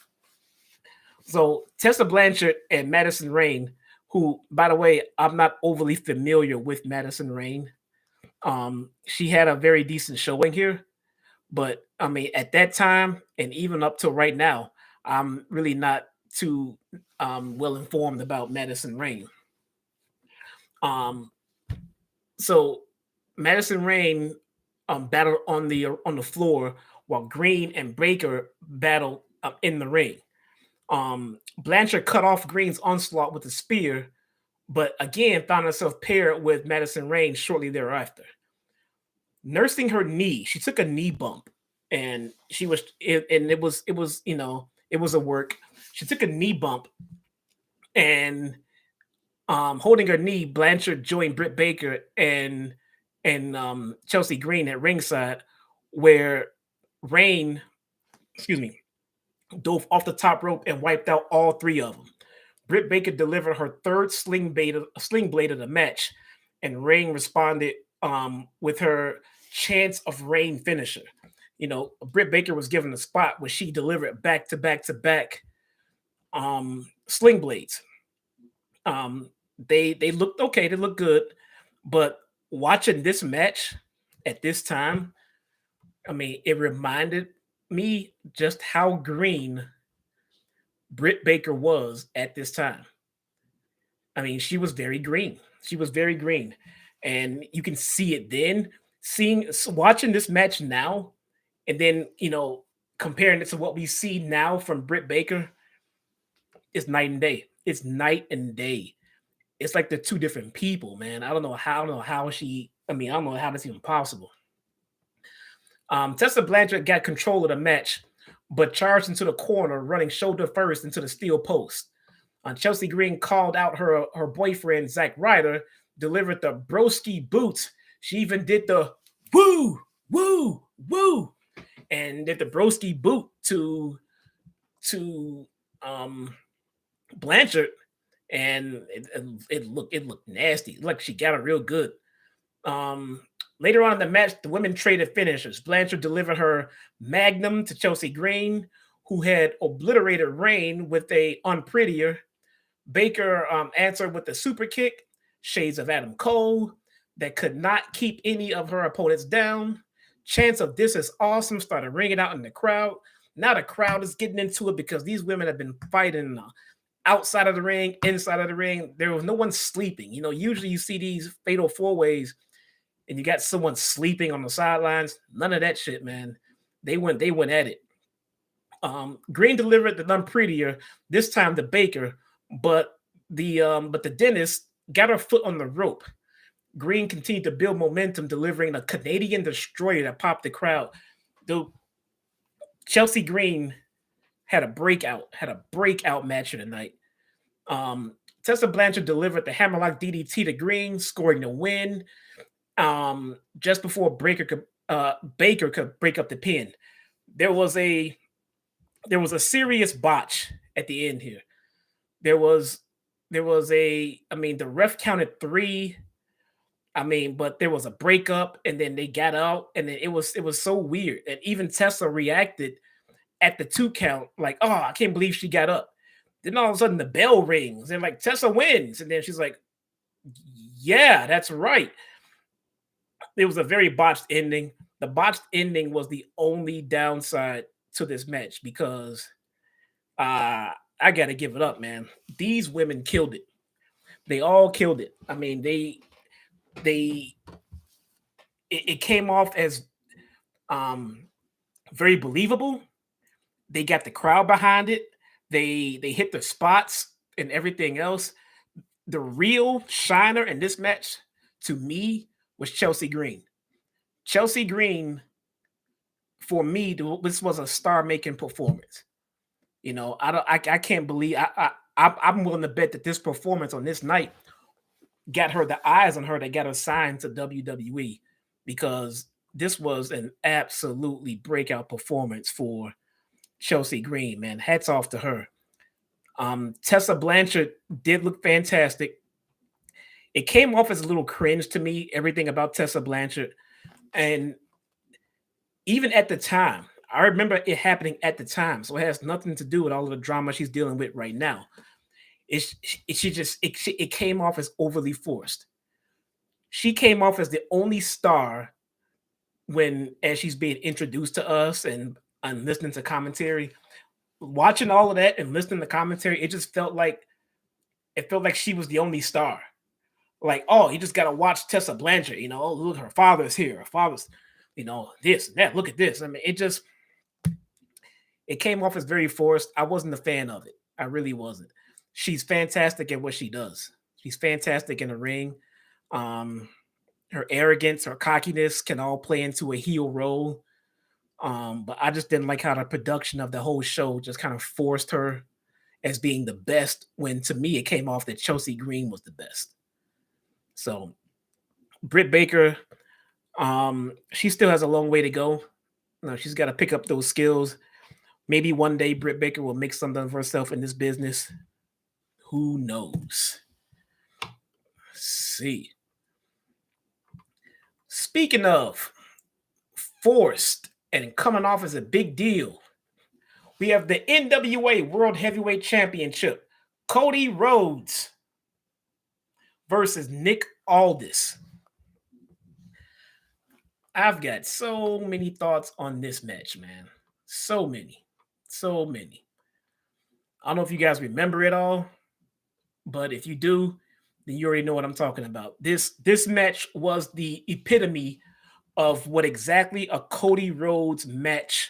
So Tessa Blanchard and Madison Rayne, who, by the way, I'm not overly familiar with Madison Rayne. She had a very decent showing here, but I mean, at that time and even up till right now, I'm really not too well informed about Madison Rayne. So Madison Rayne battled on the floor while Green and Baker battled in the ring. Blanchard cut off Green's onslaught with a spear, but again found herself paired with Madison Rayne shortly thereafter. Nursing her knee, she took a knee bump, and it was it was a work. She took a knee bump, and holding her knee, Blanchard joined Britt Baker and Chelsea Green at ringside, where Rayne, excuse me, dove off the top rope and wiped out all three of them. Britt Baker delivered her third sling blade of the match, and Rayne responded with her chance of Rayne finisher. Britt Baker was given a spot where she delivered back to back to back sling blades. They looked okay, they looked good, but watching this match at this time, I mean, it reminded me just how green Britt Baker was at this time. I mean, she was very green. She was very green, and you can see it then. Watching this match now, and then comparing it to what we see now from Britt Baker, it's night and day. It's night and day. It's like they're two different people, man. I don't know how she. I mean, I don't know how that's even possible. Tessa Blanchard got control of the match, but charged into the corner, running shoulder first into the steel post. Chelsea Green called out her boyfriend, Zack Ryder, delivered the broski boots. She even did the woo, woo, woo, and did the broski boot to Blanchard, and it looked nasty. Like she got it real good. Later on in the match, the women traded finishers. Blanchard delivered her Magnum to Chelsea Green, who had obliterated Rayne with a unprettier. Baker answered with a super kick, shades of Adam Cole, that could not keep any of her opponents down. Chants of "This is awesome" started ringing out in the crowd. Now the crowd is getting into it because these women have been fighting outside of the ring, inside of the ring. There was no one sleeping. Usually you see these fatal four-ways and you got someone sleeping on the sidelines. None of that shit, man. They went at it. Green delivered the unprettier, this time to Baker, but the dentist got her foot on the rope. Green continued to build momentum, delivering a Canadian destroyer that popped the crowd. Though Chelsea Green had a breakout match tonight. Tessa Blanchard delivered the hammerlock DDT to Green, scoring the win. Just before Baker could break up the pin. There was a serious botch at the end here. There was the ref counted 3. But there was a breakup, and then they got out, and then it was so weird. And even Tessa reacted at the 2 count, like, "Oh, I can't believe she got up." Then all of a sudden the bell rings, and like Tessa wins, and then she's like, "Yeah, that's right." It was a very botched ending. The botched ending was the only downside to this match because I got to give it up, man. These women killed it. They all killed it. I mean, it came off as very believable. They got the crowd behind it. They hit the spots and everything else. The real shiner in this match to me was Chelsea Green. Chelsea Green, for me, this was a star-making performance. You know, I can't believe I'm willing to bet that this performance on this night got her the eyes on her that got her signed to WWE, because this was an absolutely breakout performance for Chelsea Green, man. Hats off to her. Tessa Blanchard did look fantastic. It came off as a little cringe to me, everything about Tessa Blanchard. And even at the time, I remember it happening at the time. So it has nothing to do with all of the drama she's dealing with right now. It came off as overly forced. She came off as the only star as she's being introduced to us and listening to commentary. Watching all of that and listening to commentary, it felt like she was the only star. Like, oh, you just gotta watch Tessa Blanchard, you know, oh, look, her father's here, her father's, you know, this and that, look at this. I mean, it came off as very forced. I wasn't a fan of it. I really wasn't. She's fantastic at what she does. She's fantastic in the ring. Her arrogance, her cockiness can all play into a heel role. But I just didn't like how the production of the whole show just kind of forced her as being the best, when to me it came off that Chelsea Green was the best. So Britt Baker, she still has a long way to go. You know, she's got to pick up those skills. Maybe one day Britt Baker will make something of herself in this business. Who knows? Let's see. Speaking of forced and coming off as a big deal, we have the NWA World Heavyweight Championship. Cody Rhodes versus Nick Aldis. I've got so many thoughts on this match, man. So many. I don't know if you guys remember it all, but if you do, then you already know what I'm talking about. This match was the epitome of what exactly a Cody Rhodes match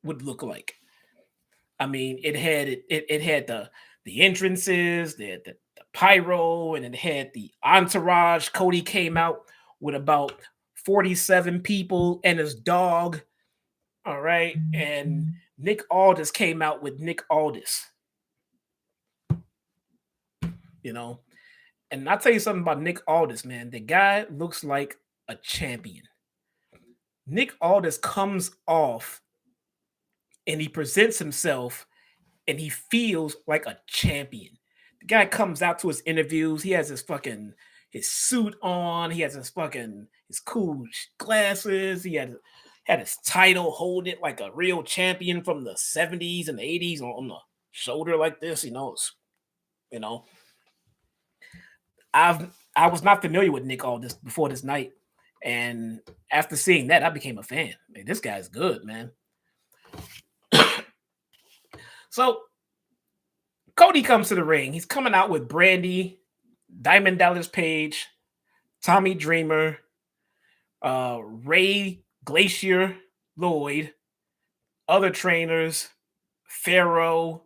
would look like. I mean, it had the entrances, the pyro, and it had the entourage. Cody came out with about 47 people and his dog. All right. And Nick Aldis came out with Nick Aldis. You know, and I'll tell you something about Nick Aldis, man. The guy looks like a champion. Nick Aldis comes off and he presents himself and he feels like a champion. The guy comes out to his interviews. He has his suit on. He has his cool glasses. He had his title, holding it like a real champion from the 70s and the 80s on the shoulder like this, you know. I was not familiar with Nick Aldis before this night. And after seeing that, I became a fan. Man, this guy's good, man. So Cody comes to the ring. He's coming out with Brandi, Diamond Dallas Page, Tommy Dreamer, Ray Glacier Lloyd, other trainers, Pharaoh.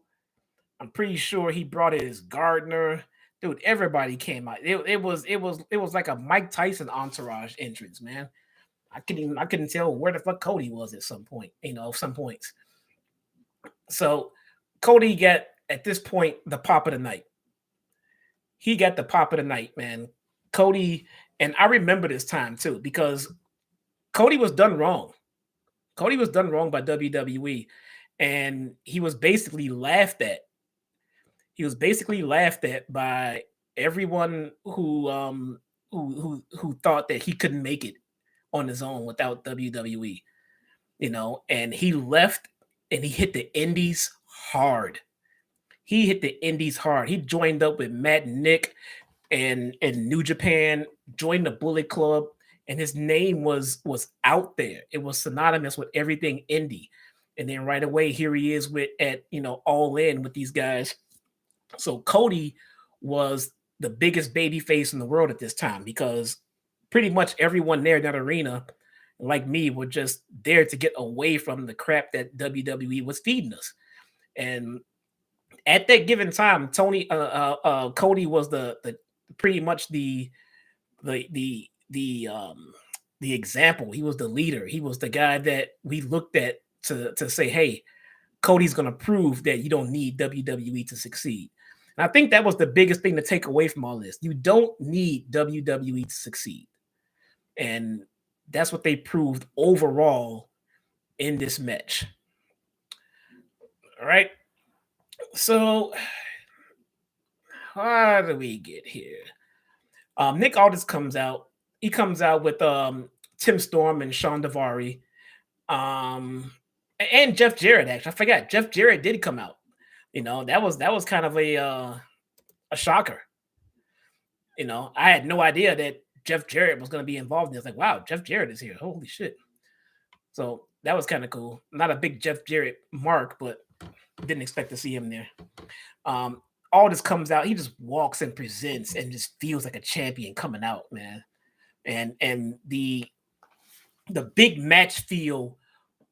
I'm pretty sure he brought his Gardner. Dude, everybody came out. It was like a Mike Tyson entourage entrance, man. I couldn't tell where the fuck Cody was at some point, some points. So Cody got, at this point, the pop of the night. He got the pop of the night, man. Cody, and I remember this time too, because Cody was done wrong. Cody was done wrong by WWE, and he was basically laughed at. He was basically laughed at by everyone who thought that he couldn't make it on his own without WWE, and he left and he hit the indies hard. He hit the indies hard. He joined up with Matt and Nick and New Japan, joined the Bullet Club, and his name was out there. It was synonymous with everything indie. And then right away, here he is at All In with these guys. So Cody was the biggest baby face in the world at this time, because pretty much everyone there in that arena, like me, were just there to get away from the crap that WWE was feeding us. And at that given time, Cody was the pretty much the example. He was the leader. He was the guy that we looked at to say, hey, Cody's going to prove that you don't need WWE to succeed. And I think that was the biggest thing to take away from all this. You don't need WWE to succeed. And that's what they proved overall in this match. All right. So, how do we get here? Nick Aldis comes out. He comes out with Tim Storm and Sean Daivari. And Jeff Jarrett, actually. I forgot. Jeff Jarrett did come out. That was kind of a shocker. I had no idea that Jeff Jarrett was going to be involved in this. Like, wow, Jeff Jarrett is here. Holy shit. So that was kind of cool. Not a big Jeff Jarrett mark, but didn't expect to see him there. Aldis comes out. He just walks and presents and just feels like a champion coming out, man. And the big match feel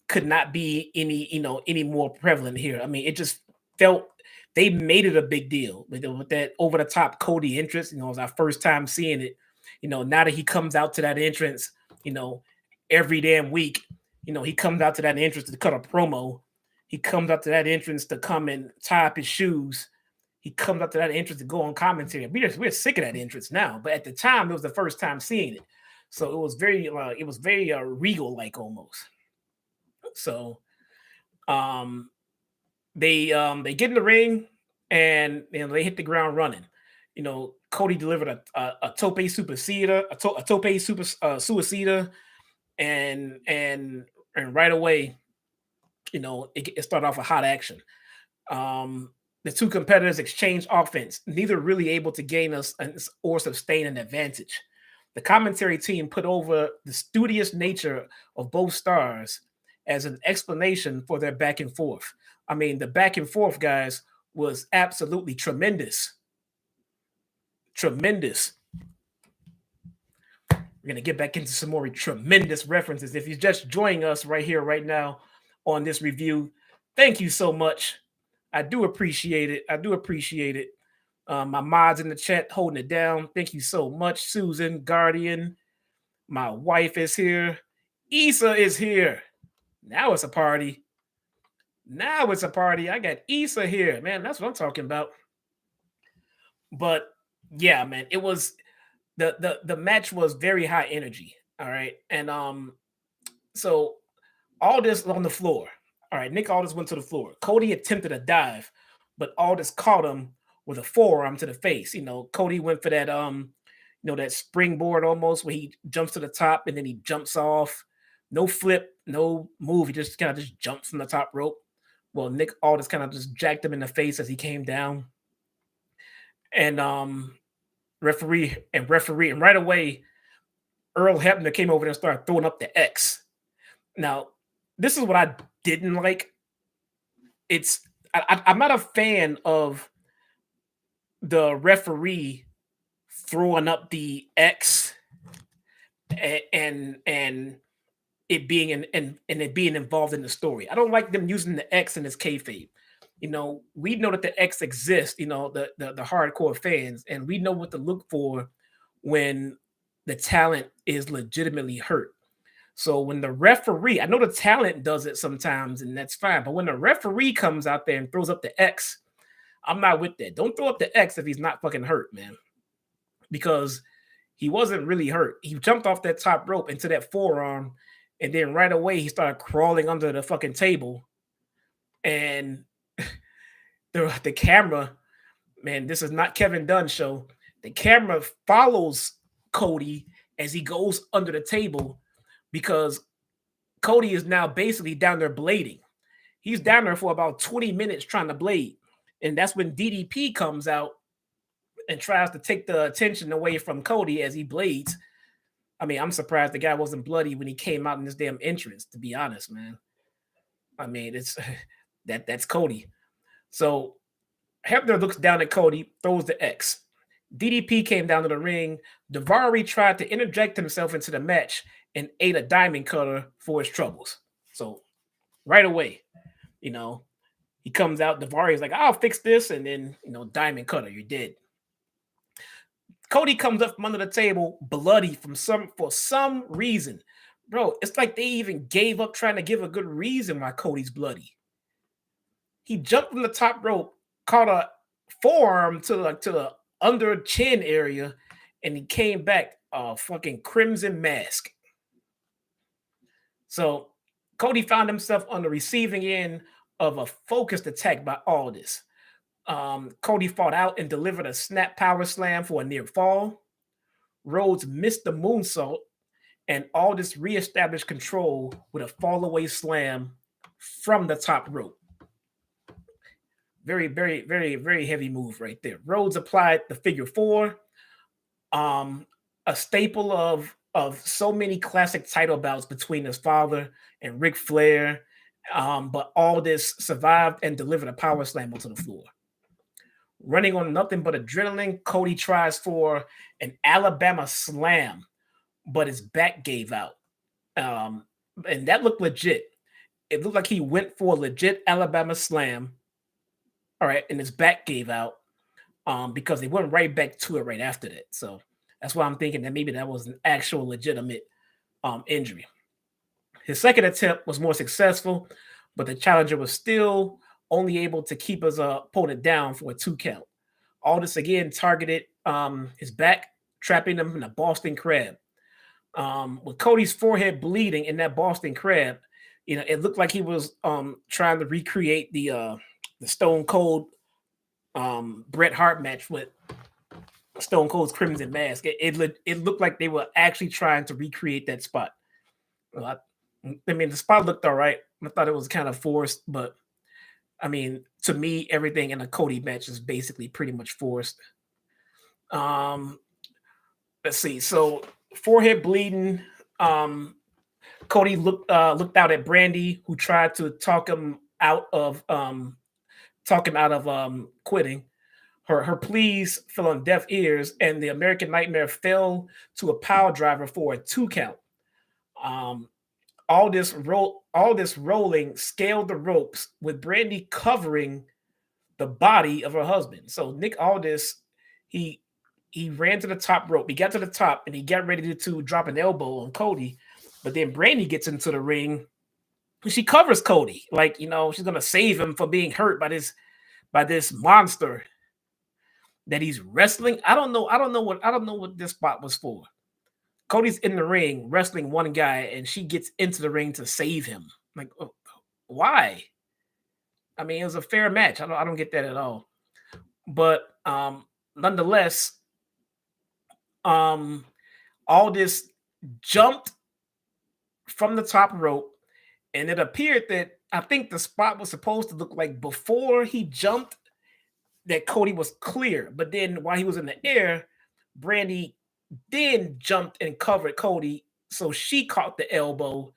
could not be any more prevalent here. I mean, it just felt they made it a big deal with that over the top Cody entrance. It was our first time seeing it. Now that he comes out to that entrance, every damn week, he comes out to that entrance to cut a promo. He comes out to that entrance to come and tie up his shoes. He comes out to that entrance to go on commentary. We're sick of that entrance now, but at the time it was the first time seeing it, so it was very regal like almost. So, they get in the ring and they hit the ground running. Cody delivered a tope suicida, suicida, and right away, it started off a hot action. The two competitors exchanged offense, neither really able to gain us or sustain an advantage. The commentary team put over the studious nature of both stars as an explanation for their back and forth. I mean, the back and forth, guys, was absolutely tremendous. Tremendous. We're going to get back into some more tremendous references. If you're just joining us right here, right now on this review, thank you so much. I do appreciate it. My mods in the chat holding it down. Thank you so much. Susan, Guardian. My wife is here. Issa is here. Now it's a party. I got Issa here. Man, that's what I'm talking about. But yeah, man, it was the match was very high energy. All right. And so Aldis on the floor. All right, Nick Aldis went to the floor. Cody attempted a dive, but Aldis caught him with a forearm to the face. Cody went for that that springboard almost where he jumps to the top and then he jumps off. No flip, no move. He just kind of just jumps from the top rope. Well, Nick Aldis kind of just jacked him in the face as he came down. And referee and right away, Earl Hebner came over and started throwing up the X. Now, this is what I didn't like. I'm not a fan of the referee throwing up the X and it being and it being involved in the story. I don't like them using the X in this kayfabe. We know that the X exists, the hardcore fans, and we know what to look for when the talent is legitimately hurt. So when the referee, I know the talent does it sometimes, and that's fine. But when the referee comes out there and throws up the X, I'm not with that. Don't throw up the X if he's not fucking hurt, man. Because he wasn't really hurt. He jumped off that top rope into that forearm, and then right away he started crawling under the fucking table. And the camera, man, this is not Kevin Dunn's show. The camera follows Cody as he goes under the table because Cody is now basically down there blading. He's down there for about 20 minutes trying to blade. And that's when DDP comes out and tries to take the attention away from Cody as he blades. I mean, I'm surprised the guy wasn't bloody when he came out in this damn entrance, to be honest, man. I mean, it's that's Cody. So Hebner looks down at Cody, throws the X. DDP came down to the ring. Daivari tried to interject himself into the match and ate a diamond cutter for his troubles. So right away, He comes out, Daivari's like, I'll fix this, and then Diamond Cutter, you're dead. Cody comes up from under the table, bloody for some reason. Bro, it's like they even gave up trying to give a good reason why Cody's bloody. He jumped from the top rope, caught a forearm to the under chin area, and he came back a fucking crimson mask. So Cody found himself on the receiving end of a focused attack by Aldis. Cody fought out and delivered a snap power slam for a near fall. Rhodes missed the moonsault, and Aldis reestablished control with a fall away slam from the top rope. Very, very, very, very heavy move right there. Rhodes applied the figure four, a staple of so many classic title bouts between his father and Ric Flair. But Aldis survived and delivered a power slam onto the floor. Running on nothing but adrenaline, Cody tries for an Alabama slam, but his back gave out. And that looked legit. It looked like he went for a legit Alabama slam. All right, and his back gave out because they went right back to it right after that. So that's why I'm thinking that maybe that was an actual legitimate injury. His second attempt was more successful, but the challenger was still only able to keep his opponent down for a 2 count. Aldis again targeted his back, trapping him in a Boston Crab. With Cody's forehead bleeding in that Boston Crab, it looked like he was trying to recreate the Stone Cold Bret Hart match with Stone Cold's Crimson Mask. It looked like they were actually trying to recreate that spot. I mean, the spot looked all right. I thought it was kind of forced, but I mean, to me, everything in a Cody match is basically pretty much forced. Let's see. So forehead bleeding. Cody looked out at Brandi, who tried to talk him out of quitting. Her pleas fell on deaf ears, and the American Nightmare fell to a pile driver for a 2 count. All this rolling scaled the ropes with Brandi covering the body of her husband. So Nick Aldis, he ran to the top rope. He got to the top and he got ready to drop an elbow on Cody. But then Brandi gets into the ring. She covers Cody. Like, she's gonna save him from being hurt by this monster that he's wrestling. I don't know what this spot was for. Cody's in the ring wrestling one guy, and she gets into the ring to save him. Like, why? I mean, it was a fair match. I don't get that at all. But nonetheless, Aldis jumped from the top rope, and it appeared that I think the spot was supposed to look like before he jumped that Cody was clear. But then while he was in the air, Brandi then jumped and covered Cody, so she caught the elbow,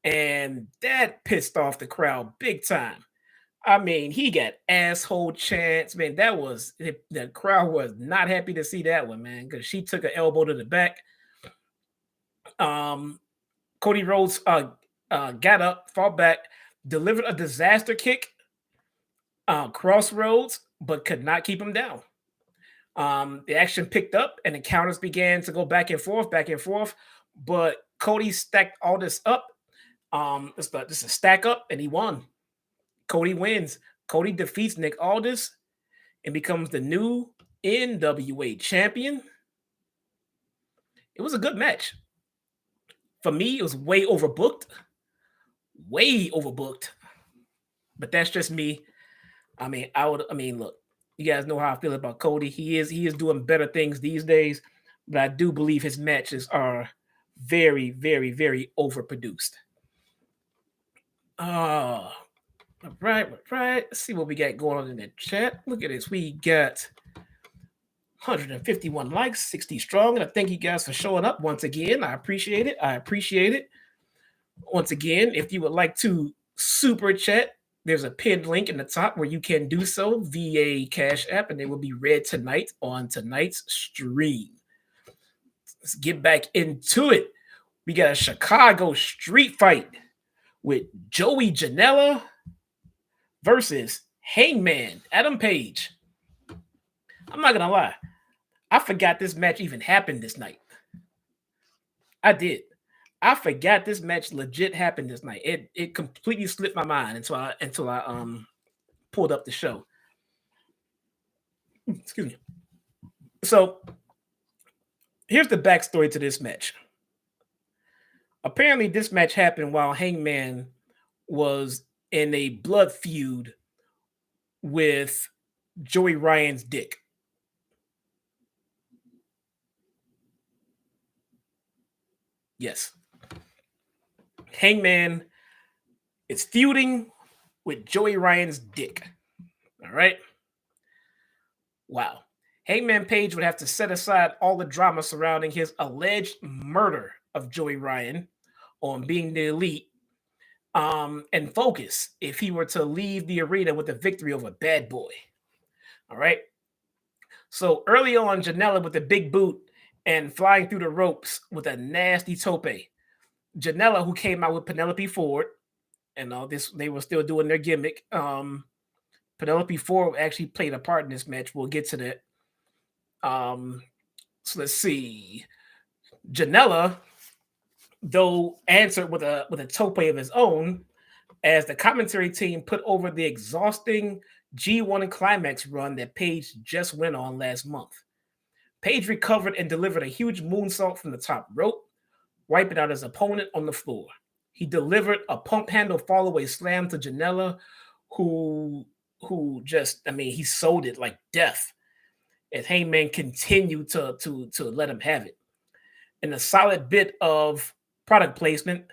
and that pissed off the crowd big time. I mean, he got asshole chants, man. The crowd was not happy to see that one, man, because she took an elbow to the back. Cody Rhodes got up, fought back, delivered a disaster kick, crossroads, but could not keep him down. The action picked up and the counters began to go back and forth, but Cody stacked all this up. This is a stack up, and he won. Cody wins. Cody defeats Nick Aldis and becomes the new NWA champion. It was a good match. For me, it was way overbooked. But that's just me. Look, you guys know how I feel about Cody. He is doing better things these days, but I do believe his matches are very, very, very overproduced. All right. Let's see what we got going on in the chat. Look at this. We got 151 likes, 60 strong. And I thank you guys for showing up once again. I appreciate it. Once again, if you would like to super chat, there's a pinned link in the top where you can do so via Cash App, and it will be read tonight on tonight's stream. Let's get back into it. We got a Chicago street fight with Joey Janela versus Hangman, Adam Page. I'm not gonna lie, I forgot this match even happened this night. I did. I forgot this match legit happened this night. It completely slipped my mind until I pulled up the show. Excuse me. So here's the backstory to this match. Apparently, this match happened while Hangman was in a blood feud with Joey Ryan's dick. Yes. Hangman is feuding with Joey Ryan's dick. All right. Wow. Hangman Page would have to set aside all the drama surrounding his alleged murder of Joey Ryan on being the elite and focus if he were to leave the arena with a victory over Bad Boy. All right. So early on, Janela with the big boot and flying through the ropes with a nasty tope. Janela, who came out with Penelope Ford, and all this, they were still doing their gimmick. Penelope Ford actually played a part in this match. We'll get to that. So let's see. Janela, though, answered with a tope of his own, as the commentary team put over the exhausting G1 Climax run that Page just went on last month. Page recovered and delivered a huge moonsault from the top rope, wiping out his opponent on the floor. He delivered a pump handle fallaway slam to Janela, who just, I mean, he sold it like death as Hangman continued to let him have it. In a solid bit of product placement,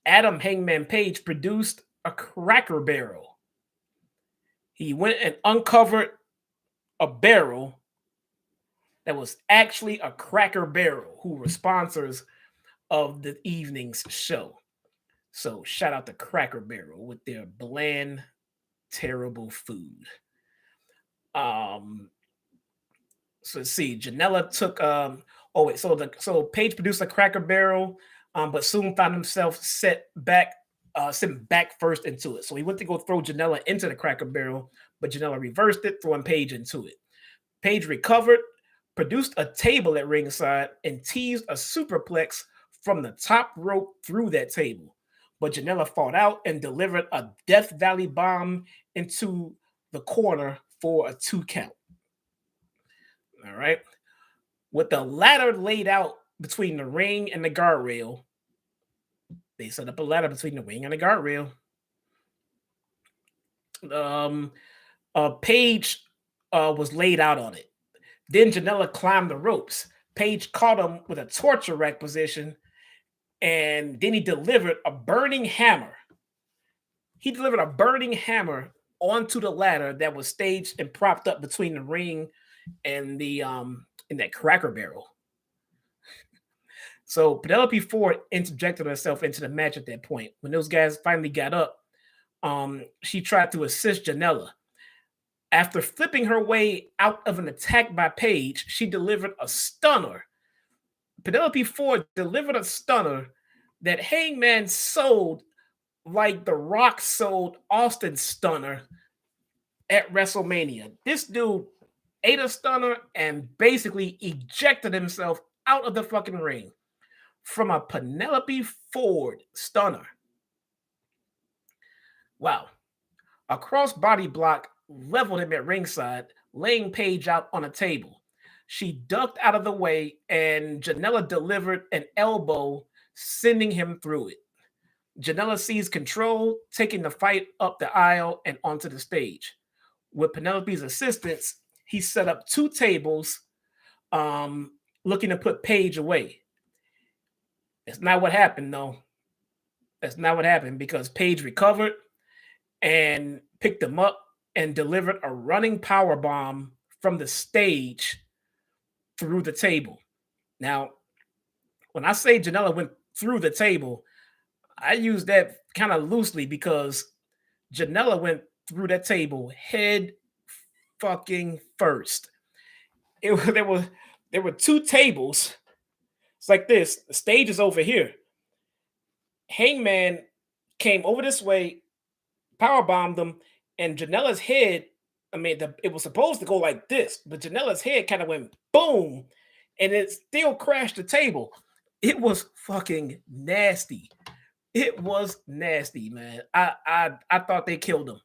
Adam Hangman Page produced a Cracker Barrel. He went and uncovered a barrel that was actually a Cracker Barrel, who were sponsors of the evening's show. So shout out to Cracker Barrel with their bland, terrible food. So let's see. Janela took so Page produced a Cracker Barrel, but soon found himself sent back first into it. So he went to go throw Janela into the Cracker Barrel, but Janela reversed it, throwing Page into it. Page recovered, produced a table at ringside, and teased a superplex from the top rope through that table. But Janela fought out and delivered a Death Valley bomb into the corner for a 2 count. All right. With the ladder laid out between the ring and the guardrail, they set up a ladder between the ring and the guardrail. Page was laid out on it. Then Janela climbed the ropes. Page caught him with a torture rack position, and then he delivered a burning hammer. He delivered a burning hammer onto the ladder that was staged and propped up between the ring and the in that Cracker Barrel. So Penelope Ford interjected herself into the match at that point. When those guys finally got up, she tried to assist Janela. After flipping her way out of an attack by Page, she delivered a stunner. Penelope Ford delivered a stunner that Hangman sold like The Rock sold Austin Stunner at WrestleMania. This dude ate a stunner and basically ejected himself out of the fucking ring from a Penelope Ford stunner. Wow. A cross-body block leveled him at ringside, laying Page out on a table. She ducked out of the way, and Janela delivered an elbow, sending him through it. Janela seized control, taking the fight up the aisle and onto the stage. With Penelope's assistance, he set up 2 tables, looking to put Page away. That's not what happened, though. That's not what happened, because Page recovered and picked him up and delivered a running power bomb from the stage through the table. Now, when I say Janela went through the table, I use that kind of loosely because Janela went through that table head fucking first. There were 2 tables. It's like this. The stage is over here. Hangman came over this way, power bombed them, and Janela's head, I mean, it was supposed to go like this, but Janela's head kind of went boom, and it still crashed the table. It was fucking nasty. It was nasty, man. I thought they killed him.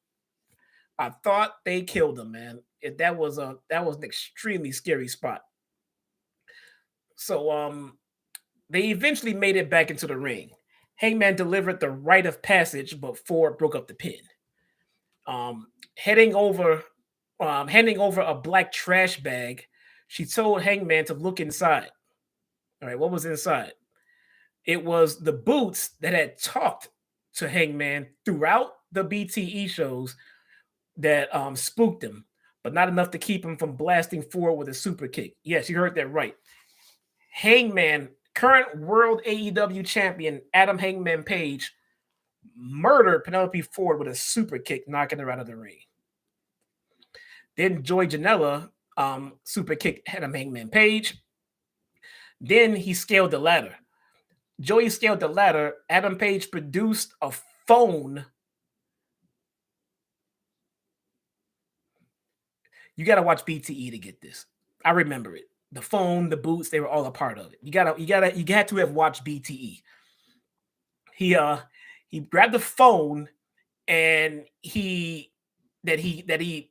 I thought they killed him, man. That was an extremely scary spot. So they eventually made it back into the ring. Hangman delivered the rite of passage, but Ford broke up the pin. Handing over a black trash bag, she told Hangman to look inside. All right, what was inside? It was the boots that had talked to Hangman throughout the BTE shows that spooked him, but not enough to keep him from blasting forward with a super kick. Yes, you heard that right. Hangman, current world AEW champion Adam Hangman Page, murdered Penelope Ford with a super kick, knocking her out of the ring. Then Joy Janela super kicked Adam Hangman Page. Then he scaled the ladder. Joey scaled the ladder. Adam Page produced a phone. You got to watch BTE to get this. I remember it. The phone, the boots, they were all a part of it. You had to have watched BTE. He grabbed the phone and he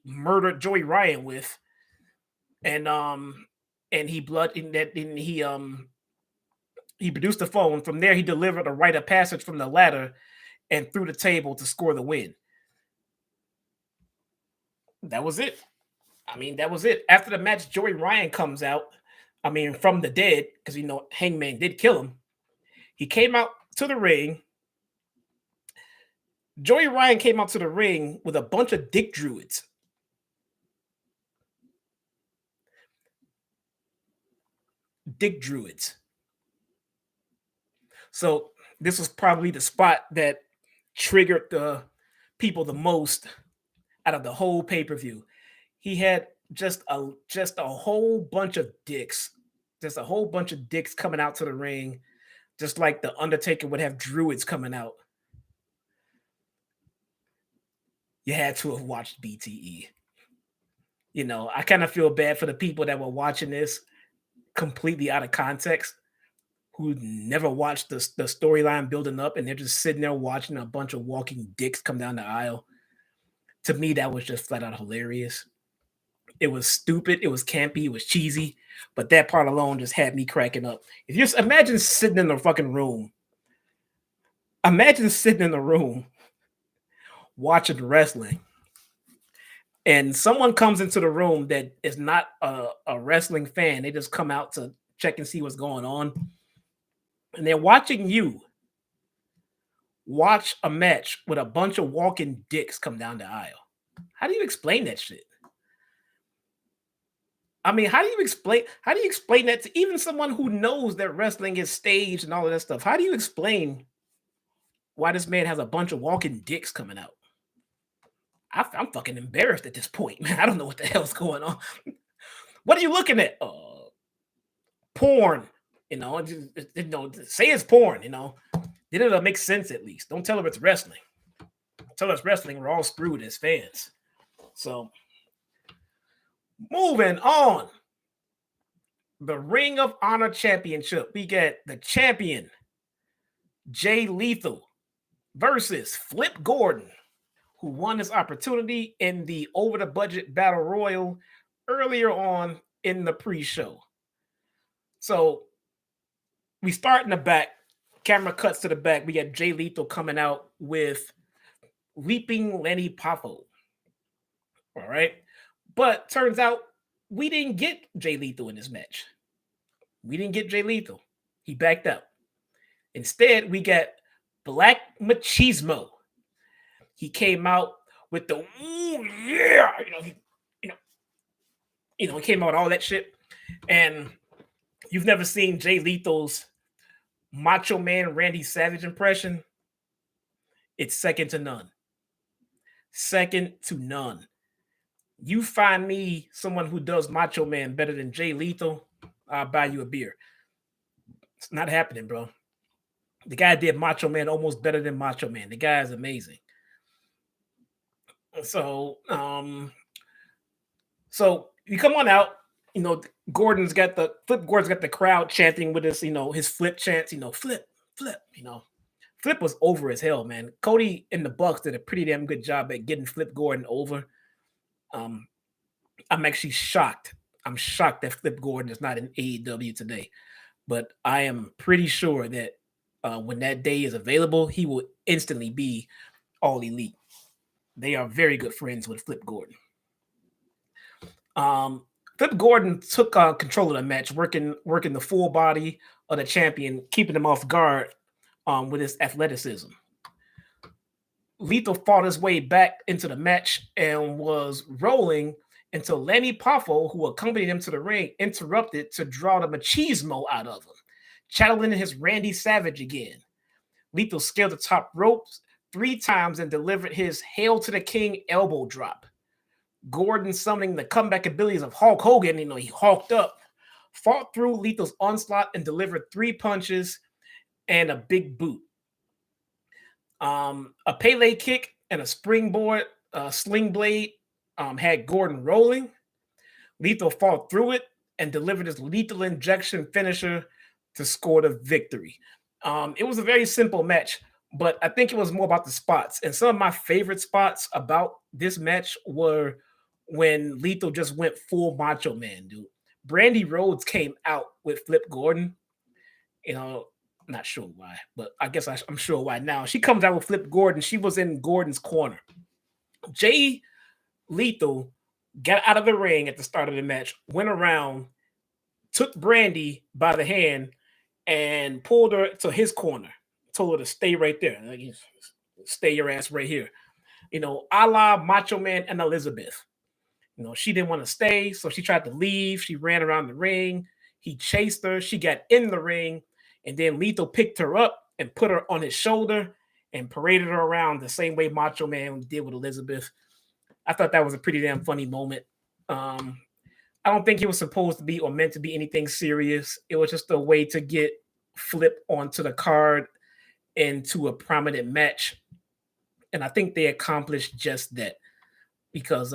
murdered Joey Ryan with, and he produced the phone. From there, he delivered a rite of passage from the ladder and through the table to score the win. That was it. I mean, that was it. After the match, Joey Ryan comes out. I mean, from the dead, because Hangman did kill him. He came out to the ring. Joey Ryan came out to the ring with a bunch of dick druids. Dick druids. So this was probably the spot that triggered the people the most out of the whole pay-per-view. He had just a whole bunch of dicks. Just a whole bunch of dicks coming out to the ring, just like the Undertaker would have druids coming out. You had to have watched BTE. I kind of feel bad for the people that were watching this completely out of context, who never watched the storyline building up, and they're just sitting there watching a bunch of walking dicks come down the aisle. To me, that was just flat out hilarious. It was stupid. It was campy. It was cheesy. But that part alone just had me cracking up. If you imagine sitting in the fucking room, watching wrestling, and someone comes into the room that is not a wrestling fan. They just come out to check and see what's going on. And they're watching you watch a match with a bunch of walking dicks come down the aisle. How do you explain that shit? I mean, how do you explain that to even someone who knows that wrestling is staged and all of that stuff? How do you explain why this man has a bunch of walking dicks coming out? I'm fucking embarrassed at this point, man. I don't know what the hell's going on. What are you looking at? Porn. Say it's porn. Then it'll make sense at least. Don't tell her it's wrestling. Tell us wrestling. We're all screwed as fans. So, moving on. The Ring of Honor Championship. We get the champion, Jay Lethal, versus Flip Gordon, who won his opportunity in the Over the Budget Battle Royal earlier on in the pre-show. So we start in the back. Camera cuts to the back. We got Jay Lethal coming out with Leaping Lanny Poffo. All right. But turns out we didn't get Jay Lethal in this match. We didn't get Jay Lethal. He backed out. Instead, we got Black Machismo. He came out with the ooh yeah, he came out with all that shit. And you've never seen Jay Lethal's Macho Man Randy Savage impression. It's second to none. Second to none. You find me someone who does Macho Man better than Jay Lethal, I'll buy you a beer. It's not happening, bro. The guy did Macho Man almost better than Macho Man. The guy is amazing. So, so you come on out. You know, Gordon's got the crowd chanting with his, his flip chants. Flip, flip. Flip was over as hell, man. Cody and the Bucks did a pretty damn good job at getting Flip Gordon over. Um, I'm actually shocked. I'm shocked that Flip Gordon is not in AEW today, but I am pretty sure that when that day is available, he will instantly be all elite. They are very good friends with Flip Gordon. Flip Gordon took control of the match, working the full body of the champion, keeping him off guard with his athleticism. Lethal fought his way back into the match and was rolling until Lanny Poffo, who accompanied him to the ring, interrupted to draw the machismo out of him, channeling his Randy Savage again. Lethal scaled the top ropes 3 times and delivered his Hail to the King elbow drop. Gordon, summoning the comeback abilities of Hulk Hogan, he hulked up, fought through Lethal's onslaught and delivered 3 punches and a big boot. A Pele kick and a springboard sling blade had Gordon rolling. Lethal fought through it and delivered his lethal injection finisher to score the victory. It was a very simple match, but I think it was more about the spots. And some of my favorite spots about this match were when Lethal just went full Macho Man, dude. Brandi Rhodes came out with Flip Gordon. Not sure why, but I guess I'm sure why now. She comes out with Flip Gordon. She was in Gordon's corner. Jay Lethal got out of the ring at the start of the match, went around, took Brandi by the hand, and pulled her to his corner. Told her to stay right there. Like, stay your ass right here. A la Macho Man and Elizabeth. She didn't want to stay, so she tried to leave. She ran around the ring. He chased her. She got in the ring. And then Lethal picked her up and put her on his shoulder and paraded her around the same way Macho Man did with Elizabeth. I thought that was a pretty damn funny moment. I don't think it was supposed to be or meant to be anything serious. It was just a way to get Flip onto the card into a prominent match. And I think they accomplished just that because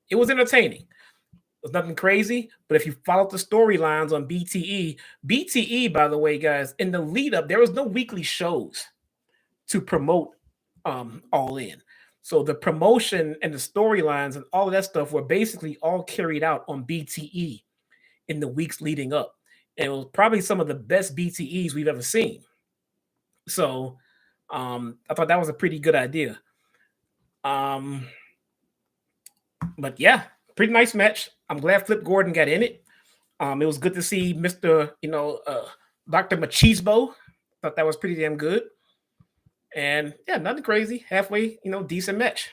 it was entertaining. It was nothing crazy, but if you follow the storylines on BTE, by the way, guys, in the lead up, there was no weekly shows to promote All In. So the promotion and the storylines and all of that stuff were basically all carried out on BTE in the weeks leading up. And it was probably some of the best BTEs we've ever seen. So I thought that was a pretty good idea. But yeah, pretty nice match. I'm glad Flip Gordon got in it. It was good to see Mr. Dr. Machismo. Thought that was pretty damn good. And yeah, nothing crazy. Halfway, decent match.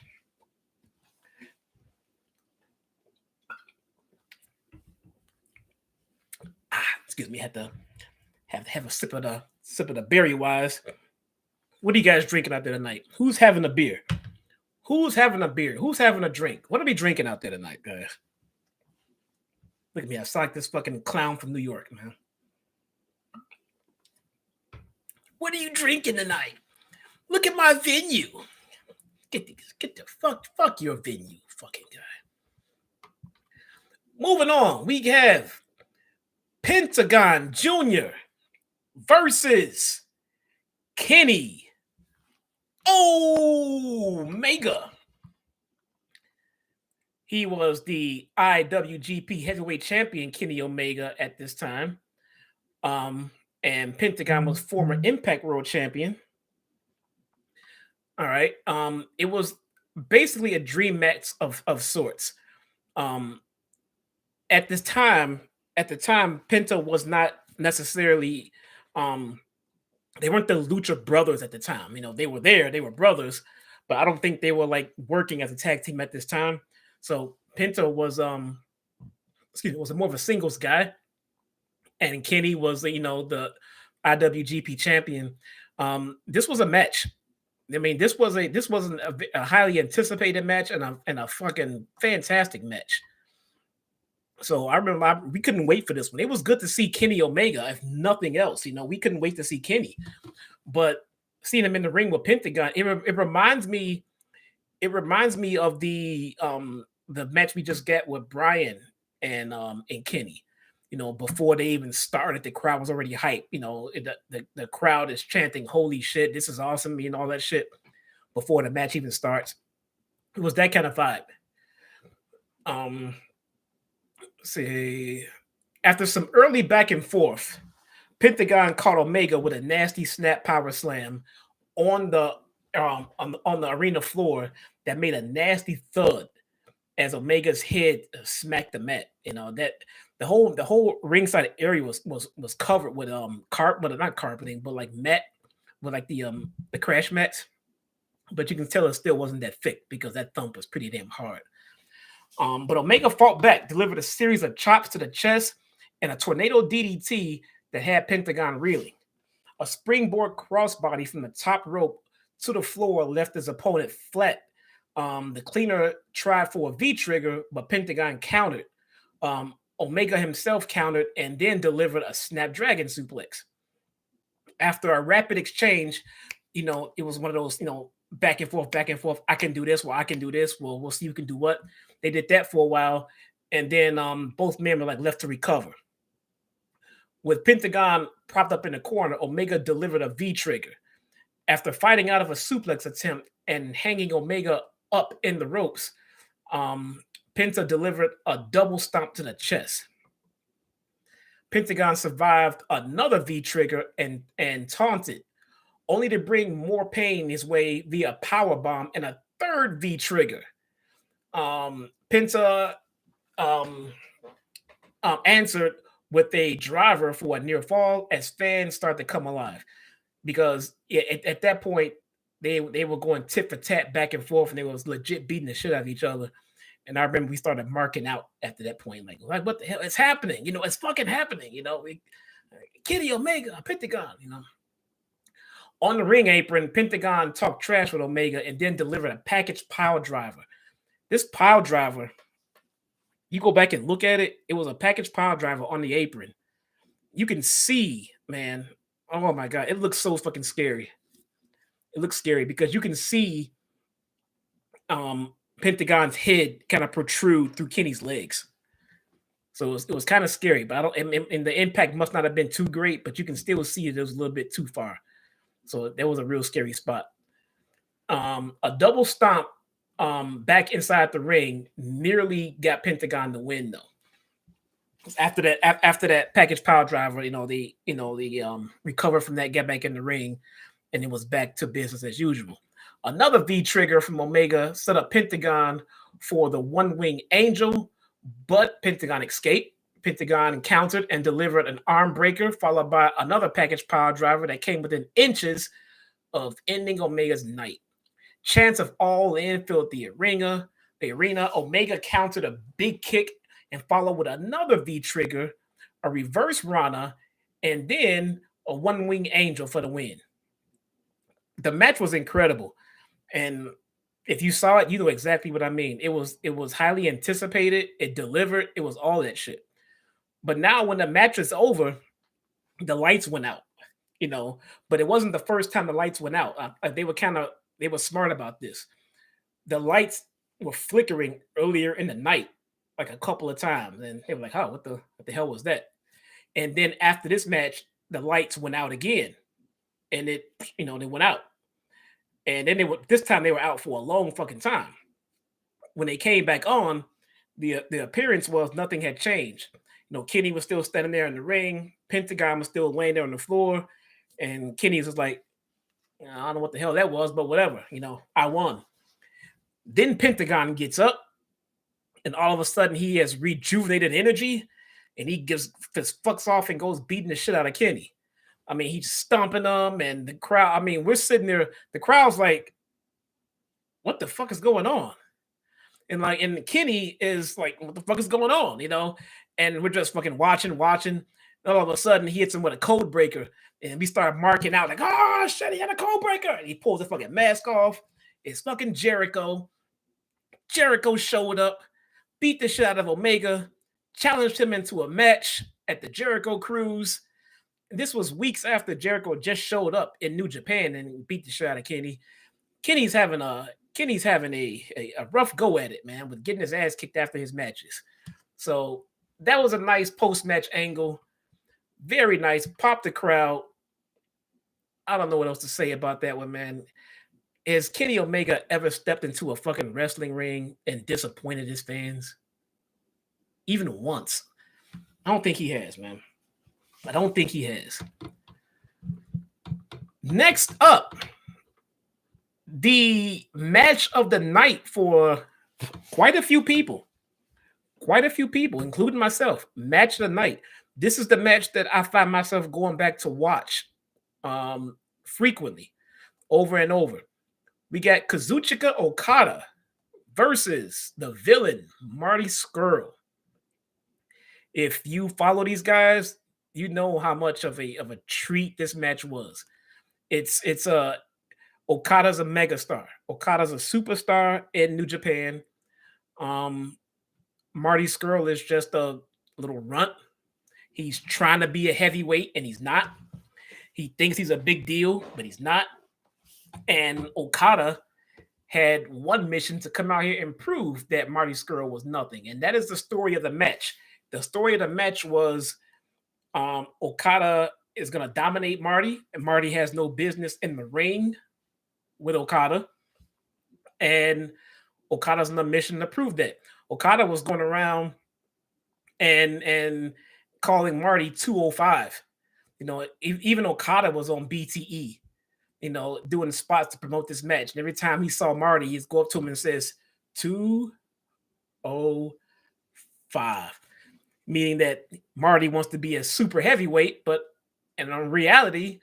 Excuse me, had to have a sip of the berry wise. What are you guys drinking out there tonight? Who's having a beer? Who's having a beer? Who's having a drink? What are we drinking out there tonight, guys? Look at me. I sound like this fucking clown from New York, man. What are you drinking tonight? Look at my venue. Get the fuck your venue, fucking guy. Moving on, we have Pentagon Jr. versus Kenny Omega. He was the IWGP Heavyweight Champion, Kenny Omega, at this time. And Pentagon was former Impact World Champion. All right. It was basically a dream match of sorts. At the time, Penta was not necessarily they weren't the Lucha Brothers at the time. They were there, they were brothers, but I don't think they were like working as a tag team at this time. So Penta was was more of a singles guy, and Kenny was the IWGP champion. This was a match. I mean, this wasn't a highly anticipated match and a fucking fantastic match. So I remember we couldn't wait for this one. It was good to see Kenny Omega, if nothing else. We couldn't wait to see Kenny, but seeing him in the ring with Pentagon, it reminds me it reminds me of the match we just got with Brian and Kenny. You know, before they even started, the crowd was already hyped. You know, the crowd is chanting, "Holy shit, this is awesome!" and all that shit before the match even starts. It was that kind of vibe. See, after some early back and forth, Pentagon caught Omega with a nasty snap power slam on the arena floor that made a nasty thud as Omega's head smacked the mat. You know that the whole ringside area was covered with but not carpeting, but like mat with like the crash mats. But you can tell it still wasn't that thick because that thump was pretty damn hard. But Omega fought back, delivered a series of chops to the chest and a tornado DDT that had Pentagon reeling. A springboard crossbody from the top rope to the floor left his opponent flat. The cleaner tried for a V trigger, but Pentagon countered. Omega himself countered and then delivered a Snapdragon suplex. After a rapid exchange, it was one of those, back and forth, back and forth. I can do this. Well, I can do this. Well, we'll see who can do what. They did that for a while, and then both men were like left to recover. With Pentagon propped up in the corner, Omega delivered a V trigger. After fighting out of a suplex attempt and hanging Omega up in the ropes, Penta delivered a double stomp to the chest. Pentagon survived another V trigger and taunted, only to bring more pain his way via power bomb and a third V trigger. Penta answered with a driver for a near fall as fans start to come alive, because at that point they were going tit for tat back and forth, and they was legit beating the shit out of each other. And I remember we started marking out after that point, like what the hell is happening? It's fucking happening. Kenny Omega, Pentagon. On the ring apron, Pentagon talked trash with Omega and then delivered a package pile driver. This pile driver, you go back and look at it, it was a package pile driver on the apron. You can see, man, oh my God, it looks so fucking scary. It looks scary because you can see Pentagon's head kind of protrude through Kenny's legs. So it was kind of scary, but I don't, and the impact must not have been too great, but you can still see it was a little bit too far. So that was a real scary spot. A double stomp back inside the ring nearly got Pentagon the win, though. After that package power driver, they recovered from that, get back in the ring, and it was back to business as usual. Another V trigger from Omega set up Pentagon for the one wing angel, but Pentagon escaped. Pentagon countered and delivered an arm breaker, followed by another package power driver that came within inches of ending Omega's night. Chants of all in filled the arena. Omega countered a big kick and followed with another V trigger, a reverse Rana, and then a one wing angel for the win. The match was incredible, and if you saw it, you know exactly what I mean. It was highly anticipated. It delivered. It was all that shit. But now when the match is over, the lights went out, but it wasn't the first time the lights went out. They were smart about this. The lights were flickering earlier in the night, like a couple of times. And they were like, oh, what the hell was that? And then after this match, the lights went out again. And they went out. And then this time they were out for a long fucking time. When they came back on, the appearance was nothing had changed. Kenny was still standing there in the ring. Pentagon was still laying there on the floor. And Kenny was like, I don't know what the hell that was, but whatever. I won. Then Pentagon gets up, and all of a sudden he has rejuvenated energy, and he just fucks off and goes beating the shit out of Kenny. I mean, he's stomping them, and the crowd, I mean, we're sitting there, the crowd's like, what the fuck is going on? And Kenny is like, what the fuck is going on, And we're just fucking watching. And all of a sudden, he hits him with a code breaker, and we start marking out like, oh shit, he had a code breaker, and he pulls the fucking mask off. It's fucking Jericho. Jericho showed up, beat the shit out of Omega, challenged him into a match at the Jericho Cruise. And this was weeks after Jericho just showed up in New Japan and beat the shit out of Kenny. Kenny's having a Kenny's having a rough go at it, man, with getting his ass kicked after his matches. So that was a nice post-match angle. Very nice. Pop the crowd. I don't know what else to say about that one, man. Has Kenny Omega ever stepped into a fucking wrestling ring and disappointed his fans? Even once? I don't think he has, man. I don't think he has. Next up, the match of the night for quite a few people. Quite a few people, including myself. Match of the night. This is the match that I find myself going back to watch frequently, over and over. We got Kazuchika Okada versus the villain, Marty Scurll. If you follow these guys, you know how much of a treat this match was. It's Okada's a megastar. Okada's a superstar in New Japan. Marty Scurll is just a little runt. He's trying to be a heavyweight and he's not. He thinks he's a big deal, but he's not. And Okada had one mission to come out here and prove that Marty Scurll was nothing. And that is the story of the match. The story of the match was Okada is going to dominate Marty, and Marty has no business in the ring with Okada. And Okada's on a mission to prove that. Okada was going around and calling Marty 205. You know, even Okada was on BTE, you know, doing spots to promote this match. And every time he saw Marty, he'd go up to him and says 205, meaning that Marty wants to be a super heavyweight, but in reality,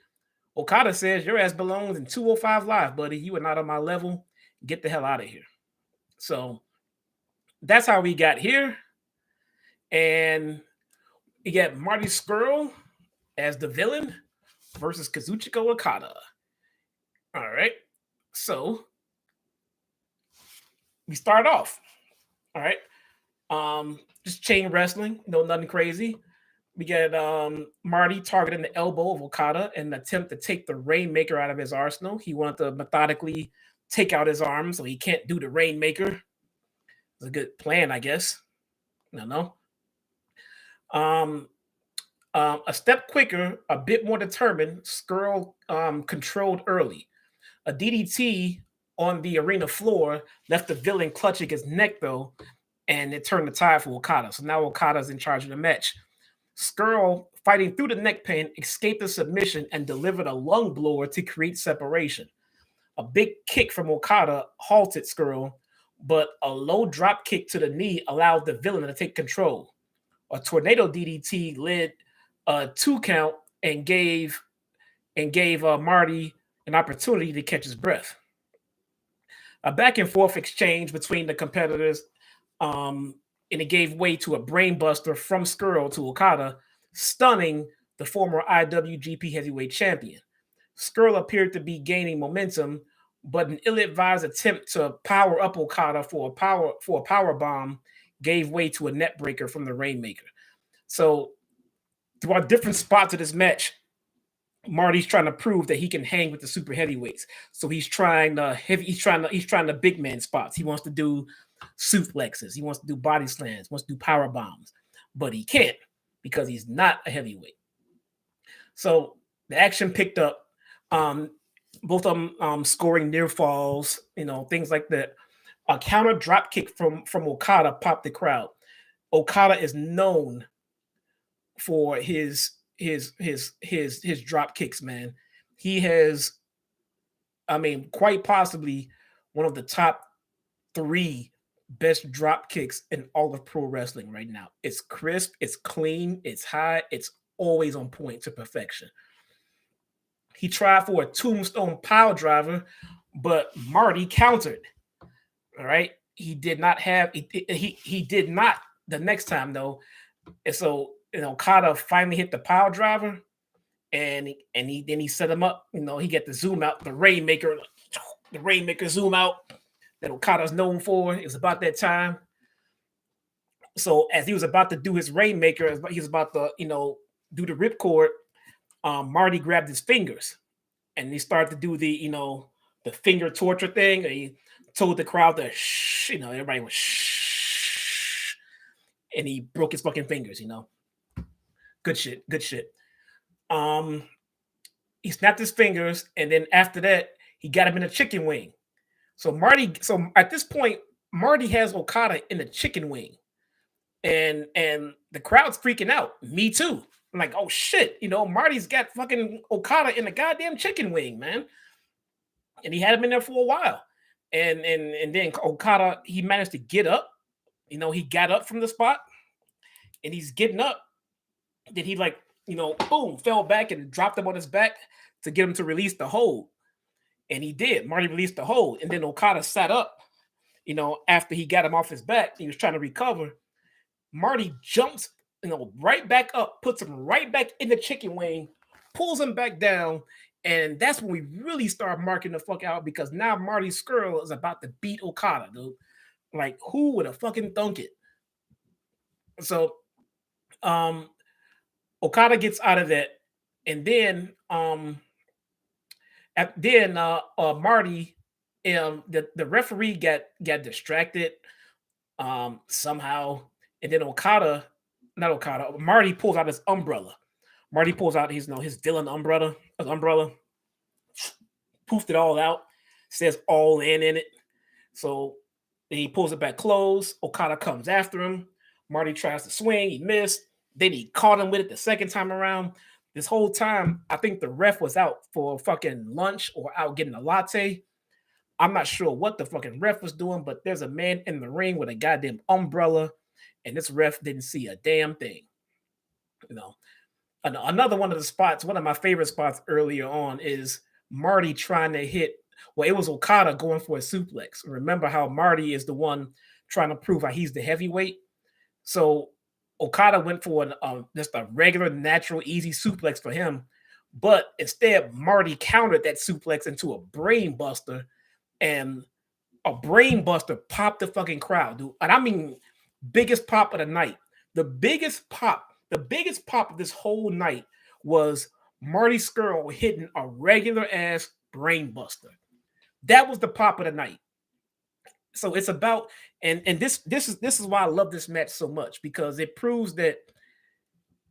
Okada says your ass belongs in 205 live, buddy. You are not on my level. Get the hell out of here. So that's how we got here. And you got Marty Scurll as the villain versus Kazuchika Okada. All right. So we start off. All right. Just chain wrestling, no, nothing crazy. We get Marty targeting the elbow of Okada in an attempt to take the Rainmaker out of his arsenal. He wanted to methodically take out his arm so he can't do the Rainmaker. It's a good plan, I guess. No. A step quicker, a bit more determined, Scurll controlled early. A DDT on the arena floor left the villain clutching his neck, though, and it turned the tide for Okada. So now Okada's in charge of the match. Scurll, fighting through the neck pain, escaped the submission and delivered a lung blower to create separation. A big kick from Okada halted Scurll, but a low drop kick to the knee allowed the villain to take control. A tornado DDT led a 2 count and gave Marty an opportunity to catch his breath. A back and forth exchange between the competitors, and it gave way to a brainbuster from Scurll to Okada, stunning the former IWGP Heavyweight Champion. Scurll appeared to be gaining momentum, but an ill-advised attempt to power up Okada for a power bomb gave way to a net breaker from the Rainmaker. So throughout different spots of this match, Marty's trying to prove that he can hang with the super heavyweights. So he's trying the big man spots. He wants to do suplexes. He wants to do body slams. Wants to do power bombs, but he can't because he's not a heavyweight. So the action picked up. Both of them scoring near falls, things like that. A counter drop kick from Okada popped the crowd. Okada is known for his drop kicks, man. He has, quite possibly one of the top 3 best drop kicks in all of pro wrestling right now. It's crisp, it's clean, it's high, it's always on point to perfection. He tried for a tombstone pile driver, but Marty countered. All right. He did not the next time though. And so, Kota finally hit the pile driver and he set him up. He got the zoom out, the Rainmaker zoom out that Okada's known for. It was about that time. So as he was about to do his Rainmaker, he was about to, do the ripcord, Marty grabbed his fingers and he started to do the finger torture thing. He told the crowd to shh, everybody was shh, and he broke his fucking fingers, Good shit, good shit. He snapped his fingers, and then after that, he got him in a chicken wing. So at this point, Marty has Okada in a chicken wing. And the crowd's freaking out. Me too. I'm like, oh shit, Marty's got fucking Okada in a goddamn chicken wing, man. And he had him in there for a while. And then Okada, he managed to get up. He got up from the spot and he's getting up. Then he boom, fell back and dropped him on his back to get him to release the hold. And he did. Marty released the hold. And then Okada sat up, after he got him off his back. He was trying to recover. Marty jumps, right back up, puts him right back in the chicken wing, pulls him back down. And that's when we really start marking the fuck out, because now Marty Scurll is about to beat Okada, dude. Like, who would have fucking thunk it? So, Okada gets out of that, and then, Marty, the referee got distracted, somehow, and then Marty pulls out his umbrella. Marty pulls out his Dylan umbrella, poofed it all out, says all in it. So he pulls it back closed. Okada comes after him. Marty tries to swing. He missed. Then he caught him with it the second time around. This whole time, I think the ref was out for fucking lunch or out getting a latte. I'm not sure what the fucking ref was doing, but there's a man in the ring with a goddamn umbrella, and this ref didn't see a damn thing. Another one of the spots, one of my favorite spots earlier on, is Marty trying to hit. Well, it was Okada going for a suplex. Remember how Marty is the one trying to prove how he's the heavyweight? So Okada went for just a regular, natural, easy suplex for him. But instead, Marty countered that suplex into a brain buster, and a brain buster popped the fucking crowd, dude. And I mean, biggest pop of the night. The biggest pop of this whole night was Marty Scurll hitting a regular ass brain buster. That was the pop of the night. So it's about, and this is why I love this match so much, because it proves that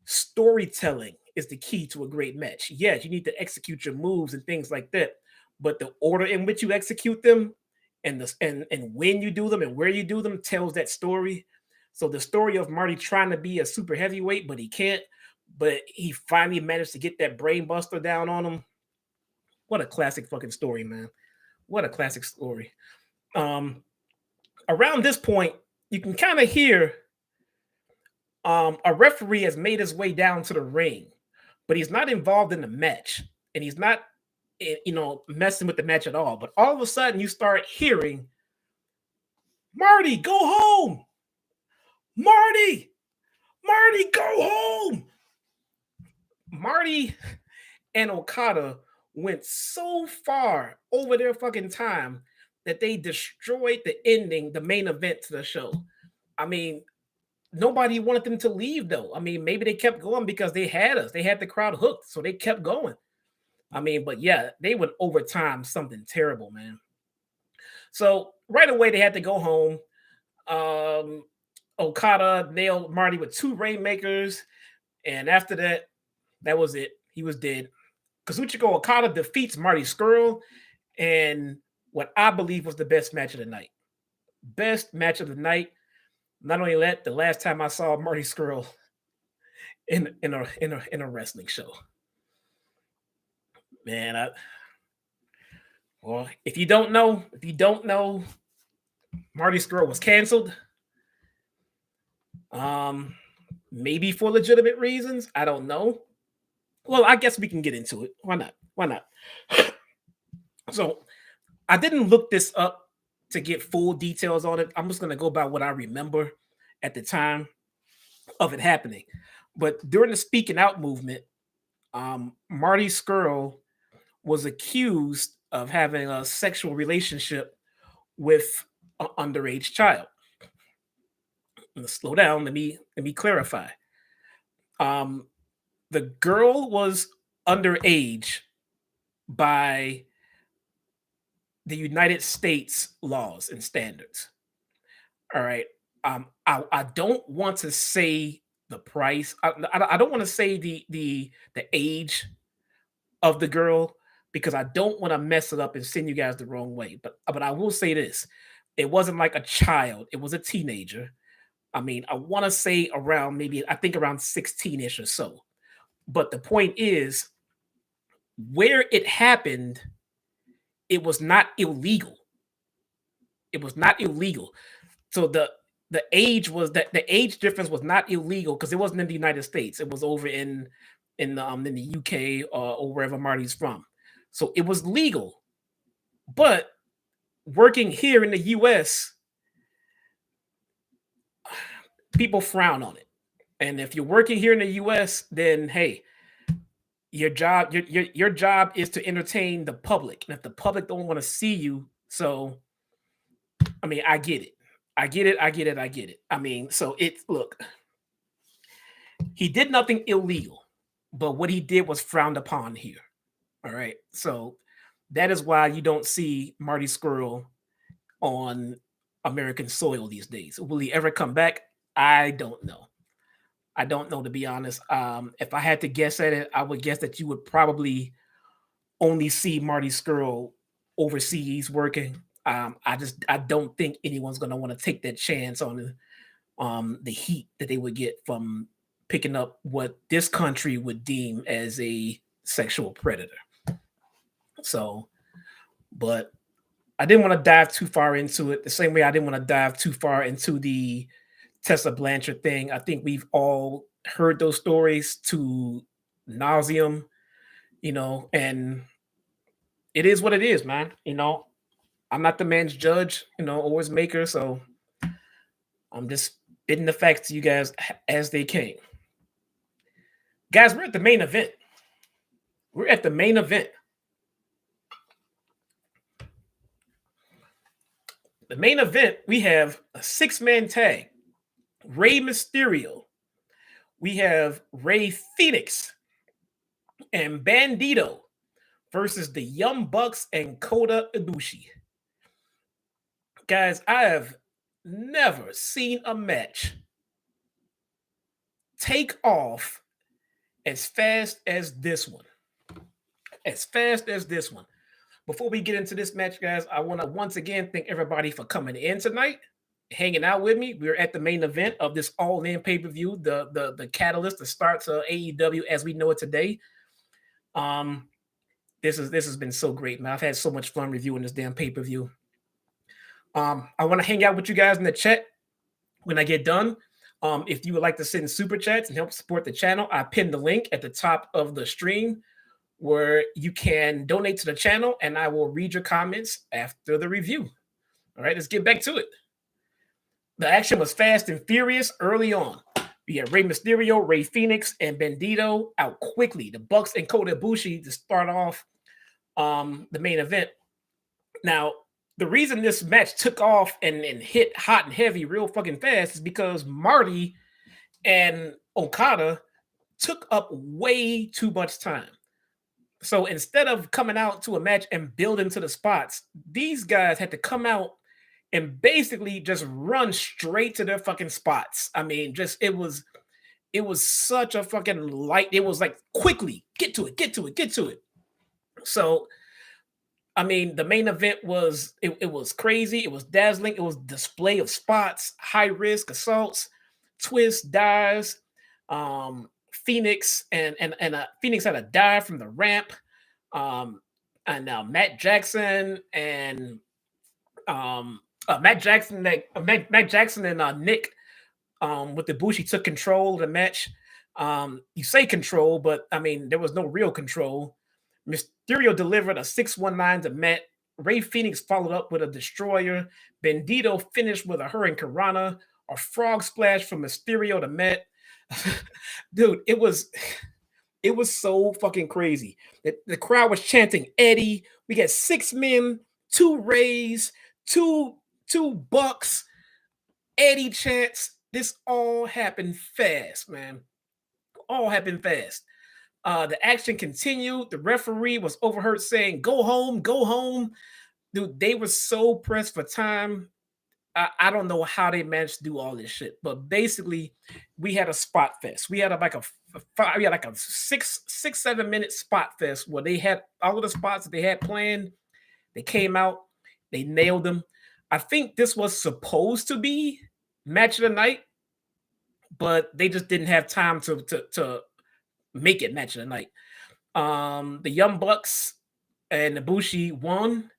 storytelling is the key to a great match. Yes, you need to execute your moves and things like that, but the order in which you execute them and when you do them and where you do them tells that story. So the story of Marty trying to be a super heavyweight, but he can't, but he finally managed to get that brain buster down on him. What a classic fucking story, man. What a classic story. Around this point, you can kind of hear a referee has made his way down to the ring, but he's not involved in the match, and he's not, messing with the match at all. But all of a sudden, you start hearing, Marty, go home! Marty, go home! Marty and Okada went so far over their fucking time that they destroyed the ending, the main event to the show. I mean, nobody wanted them to leave, though. I mean, maybe they kept going because they had us. They had the crowd hooked, so they kept going. I mean, but yeah, they went overtime, something terrible, man. So right away, they had to go home. Okada nailed Marty with 2 rainmakers, and after that, that was it. He was dead. Kazuchika Okada defeats Marty Scurll, and what I believe was the best match of the night. Best match of the night. Not only that, the last time I saw Marty Scurll in a wrestling show. Man, if you don't know, Marty Scurll was canceled. Maybe for legitimate reasons. I don't know. Well, I guess we can get into it. Why not? So I didn't look this up to get full details on it. I'm just going to go by what I remember at the time of it happening. But during the speaking out movement, Marty Scurll was accused of having a sexual relationship with an underage child. Let's slow down. Let me clarify. The girl was underage by the United States laws and standards. All right. I don't want to say the price. I don't want to say the age of the girl because I don't want to mess it up and send you guys the wrong way. But I will say this: it wasn't like a child; it was a teenager. I mean, I want to say around maybe I think around 16ish or so. But the point is, where it happened, it was not illegal. It was not illegal. So the age was that the age difference was not illegal because it wasn't in the United States. It was over in the UK or wherever Marty's from. So it was legal. But working here in the US, people frown on it. And if you're working here in the US, then hey, your job is to entertain the public. And if the public don't want to see you, so I mean, I get it. I get it. I get it. I get it. I mean, so it look, he did nothing illegal, but what he did was frowned upon here. All right. So that is why you don't see Marty Scurll on American soil these days. Will he ever come back? I don't know. I don't know, to be honest. If I had to guess at it, I would guess that you would probably only see Marty Scurll overseas working. I don't think anyone's going to want to take that chance on the heat that they would get from picking up what this country would deem as a sexual predator. So, but I didn't want to dive too far into it. The same way I didn't want to dive too far into the Tessa Blanchard thing. I think we've all heard those stories to nauseum, and it is what it is, man. I'm not the man's judge, or his maker, so I'm just spitting the facts to you guys as they came. Guys, we're at the main event. We're at the main event. The main event, we have a 6-man tag. Rey Mysterio. We have Fenix and Bandido versus the Young Bucks and Kota Ibushi. Guys, I have never seen a match take off as fast as this one. As fast as this one. Before we get into this match, guys, I want to once again thank everybody for coming in tonight, hanging out with me. We're at the main event of this all-in pay-per-view, the catalyst, the starts of AEW as we know it today. This has been so great, man. I've had so much fun reviewing this damn pay-per-view. I want to hang out with you guys in the chat when I get done. If you would like to send super chats and help support the channel, I pinned the link at the top of the stream where you can donate to the channel, and I will read your comments after the review. All right, let's get back to it. The action was fast and furious early on. We had Rey Mysterio, Fenix, and Bandido out quickly. The Bucks and Kota Ibushi to start off the main event. Now, the reason this match took off and hit hot and heavy real fucking fast is because Marty and Okada took up way too much time. So instead of coming out to a match and building to the spots, these guys had to come out and basically just run straight to their fucking spots. I mean, it was such a fucking light. It was like, quickly, get to it. So, I mean, the main event was, it was crazy. It was dazzling. It was display of spots, high risk assaults, twists, dives, Fenix and Fenix had a dive from the ramp. And now Matt Jackson and Matt Jackson and Nick with the Ibushi took control of the match. You say control, but I mean there was no real control. Mysterio delivered a 619 to Matt. Fenix followed up with a destroyer. Bandido finished with a Hurricanrana, a frog splash from Mysterio to Matt. Dude, it was so fucking crazy. The crowd was chanting Eddie. We got 6 men, 2 Rays, two Bucks, Eddie chants. This all happened fast, man. All happened fast. The action continued. The referee was overheard saying, "Go home, go home." dude, they were so pressed for time. I don't know how they managed to do all this shit, but basically, we had a spot fest. We had we had like a 7 minute spot fest where they had all of the spots that they had planned. They came out, they nailed them. I think this was supposed to be match of the night, but they just didn't have time to make it match of the night. The Young Bucks and Ibushi won.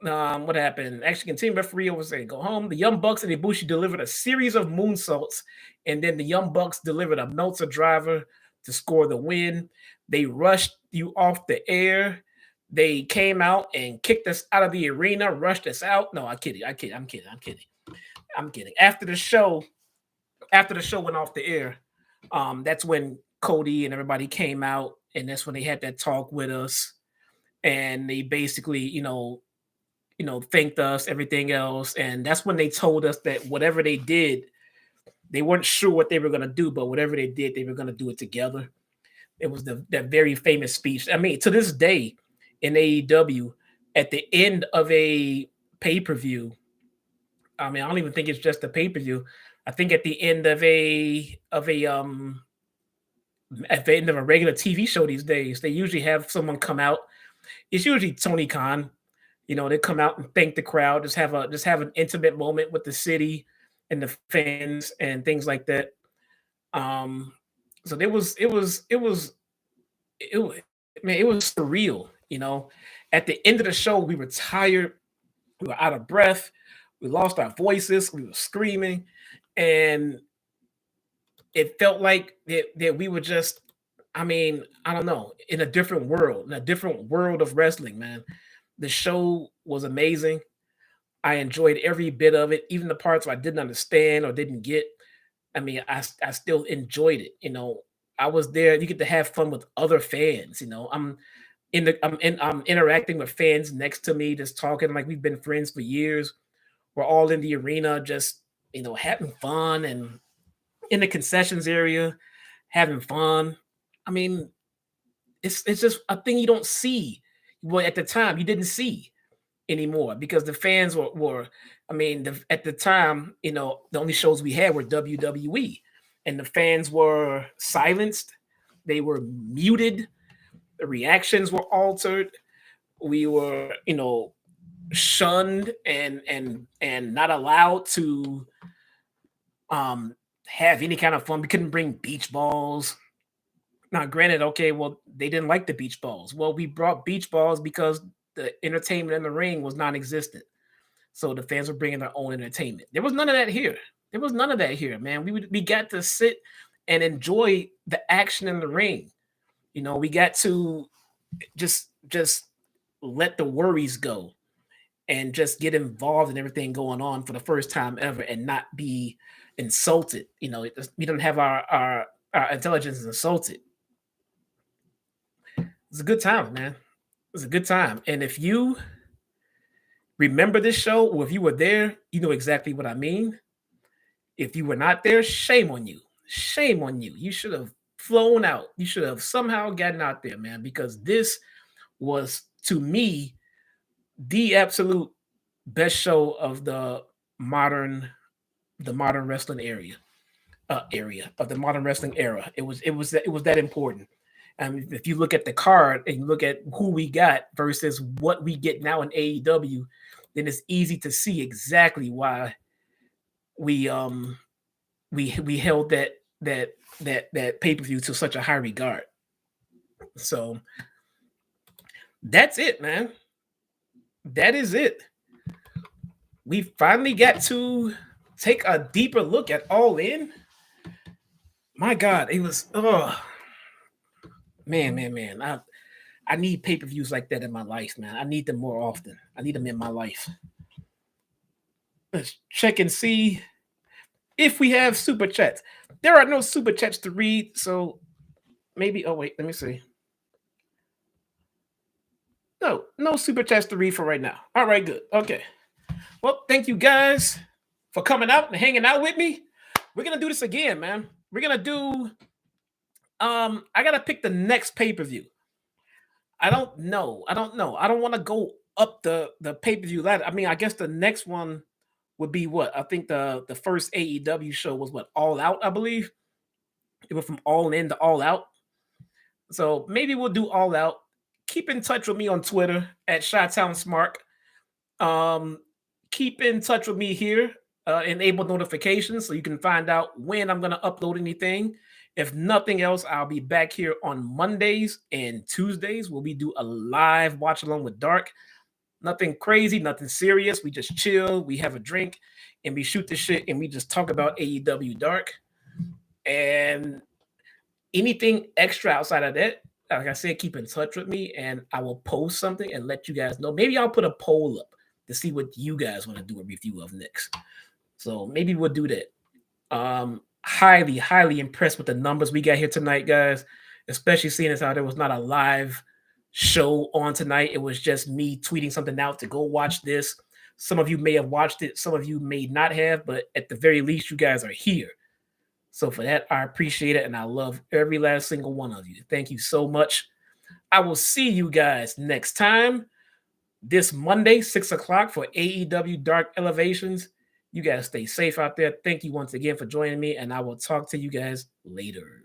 What happened? Actually, team referee was saying go home. The Young Bucks and Ibushi delivered a series of moonsaults, and then the Young Bucks delivered a Meltzer driver to score the win. They rushed you off the air. They came out and kicked us out of the arena, rushed us out. No, I'm kidding. I'm kidding. After the show went off the air, that's when Cody and everybody came out, and that's when they had that talk with us, and they basically, thanked us, everything else. And that's when they told us that whatever they did, they weren't sure what they were going to do, but whatever they did, they were going to do it together. It was that very famous speech. I mean, to this day in AEW, at the end of a pay-per-view, I mean, I don't even think it's just a pay-per-view. I think at the end of at the end of a regular TV show these days, they usually have someone come out. It's usually Tony Khan. They come out and thank the crowd, just have an intimate moment with the city and the fans and things like that. So it was man, it was surreal. At the end of the show, we were tired, we were out of breath, we lost our voices, we were screaming, and it felt like that we were just, I mean, I don't know, in a different world of wrestling, man. The show was amazing. I enjoyed every bit of it, even the parts where I didn't understand or didn't get. I mean, I still enjoyed it. I was there. You get to have fun with other fans. I'm interacting with fans next to me, just talking like we've been friends for years. We're all in the arena, just having fun, and in the concessions area, having fun. I mean, it's just a thing you don't see. Well, at the time, you didn't see anymore because the fans were I mean, at the time, the only shows we had were WWE, and the fans were silenced. They were muted. The reactions were altered. We were, shunned and not allowed to have any kind of fun. We couldn't bring beach balls. Now, granted, okay, well, they didn't like the beach balls. Well, we brought beach balls because the entertainment in the ring was non-existent. So the fans were bringing their own entertainment. There was none of that here. There was none of that here, man. We got to sit and enjoy the action in the ring. We got to just let the worries go and just get involved in everything going on for the first time ever and not be insulted. We don't have our intelligence insulted. It's a good time, man. It's a good time. And if you remember this show, or if you were there, you know exactly what I mean. If you were not there, shame on you. Shame on you. You should have flown out. You should have somehow gotten out there, man, because this was, to me, the absolute best show of the modern wrestling area of the modern wrestling era. It was that important. If you look at the card and you look at who we got versus what we get now in AEW, then it's easy to see exactly why we held that pay-per-view to such a high regard. So that's it, man. That is it. We finally got to take a deeper look at All In. My God, it was man. I need pay-per-views like that in my life, man. I need them more often. I need them in my life. Let's check and see if we have super chats. There are no super chats to read, so maybe. Oh wait, let me see. No super chats to read for right now. All right, good. Okay. Well, thank you guys for coming out and hanging out with me. We're gonna do this again, man. We're gonna do. I gotta pick the next pay-per-view. I don't know. I don't want to go up the pay-per-view ladder. I mean, I guess the next one would be what? I think the first AEW show was what, All Out, I believe. It went from All In to All Out. So maybe we'll do All Out. Keep in touch with me on Twitter at Chitown Smark. Keep in touch with me here. Enable notifications so you can find out when I'm going to upload anything. If nothing else, I'll be back here on Mondays and Tuesdays where we do a live watch along with Dark. Nothing crazy, nothing serious. We just chill, we have a drink, and we shoot the shit, and we just talk about AEW Dark. And anything extra outside of that, like I said, keep in touch with me, and I will post something and let you guys know. Maybe I'll put a poll up to see what you guys want to do a review of next. So maybe we'll do that. Highly, highly impressed with the numbers we got here tonight, guys, especially seeing as how there was not a live show on tonight. It was just me tweeting something out to go watch this. Some of you may have watched it, some of you may not have, but at the very least, you guys are here. So for that, I appreciate it, and I love every last single one of you. Thank you so much. I will see you guys next time, this Monday, 6 o'clock for AEW Dark Elevations. You guys stay safe out there. Thank you once again for joining me, and I will talk to you guys later.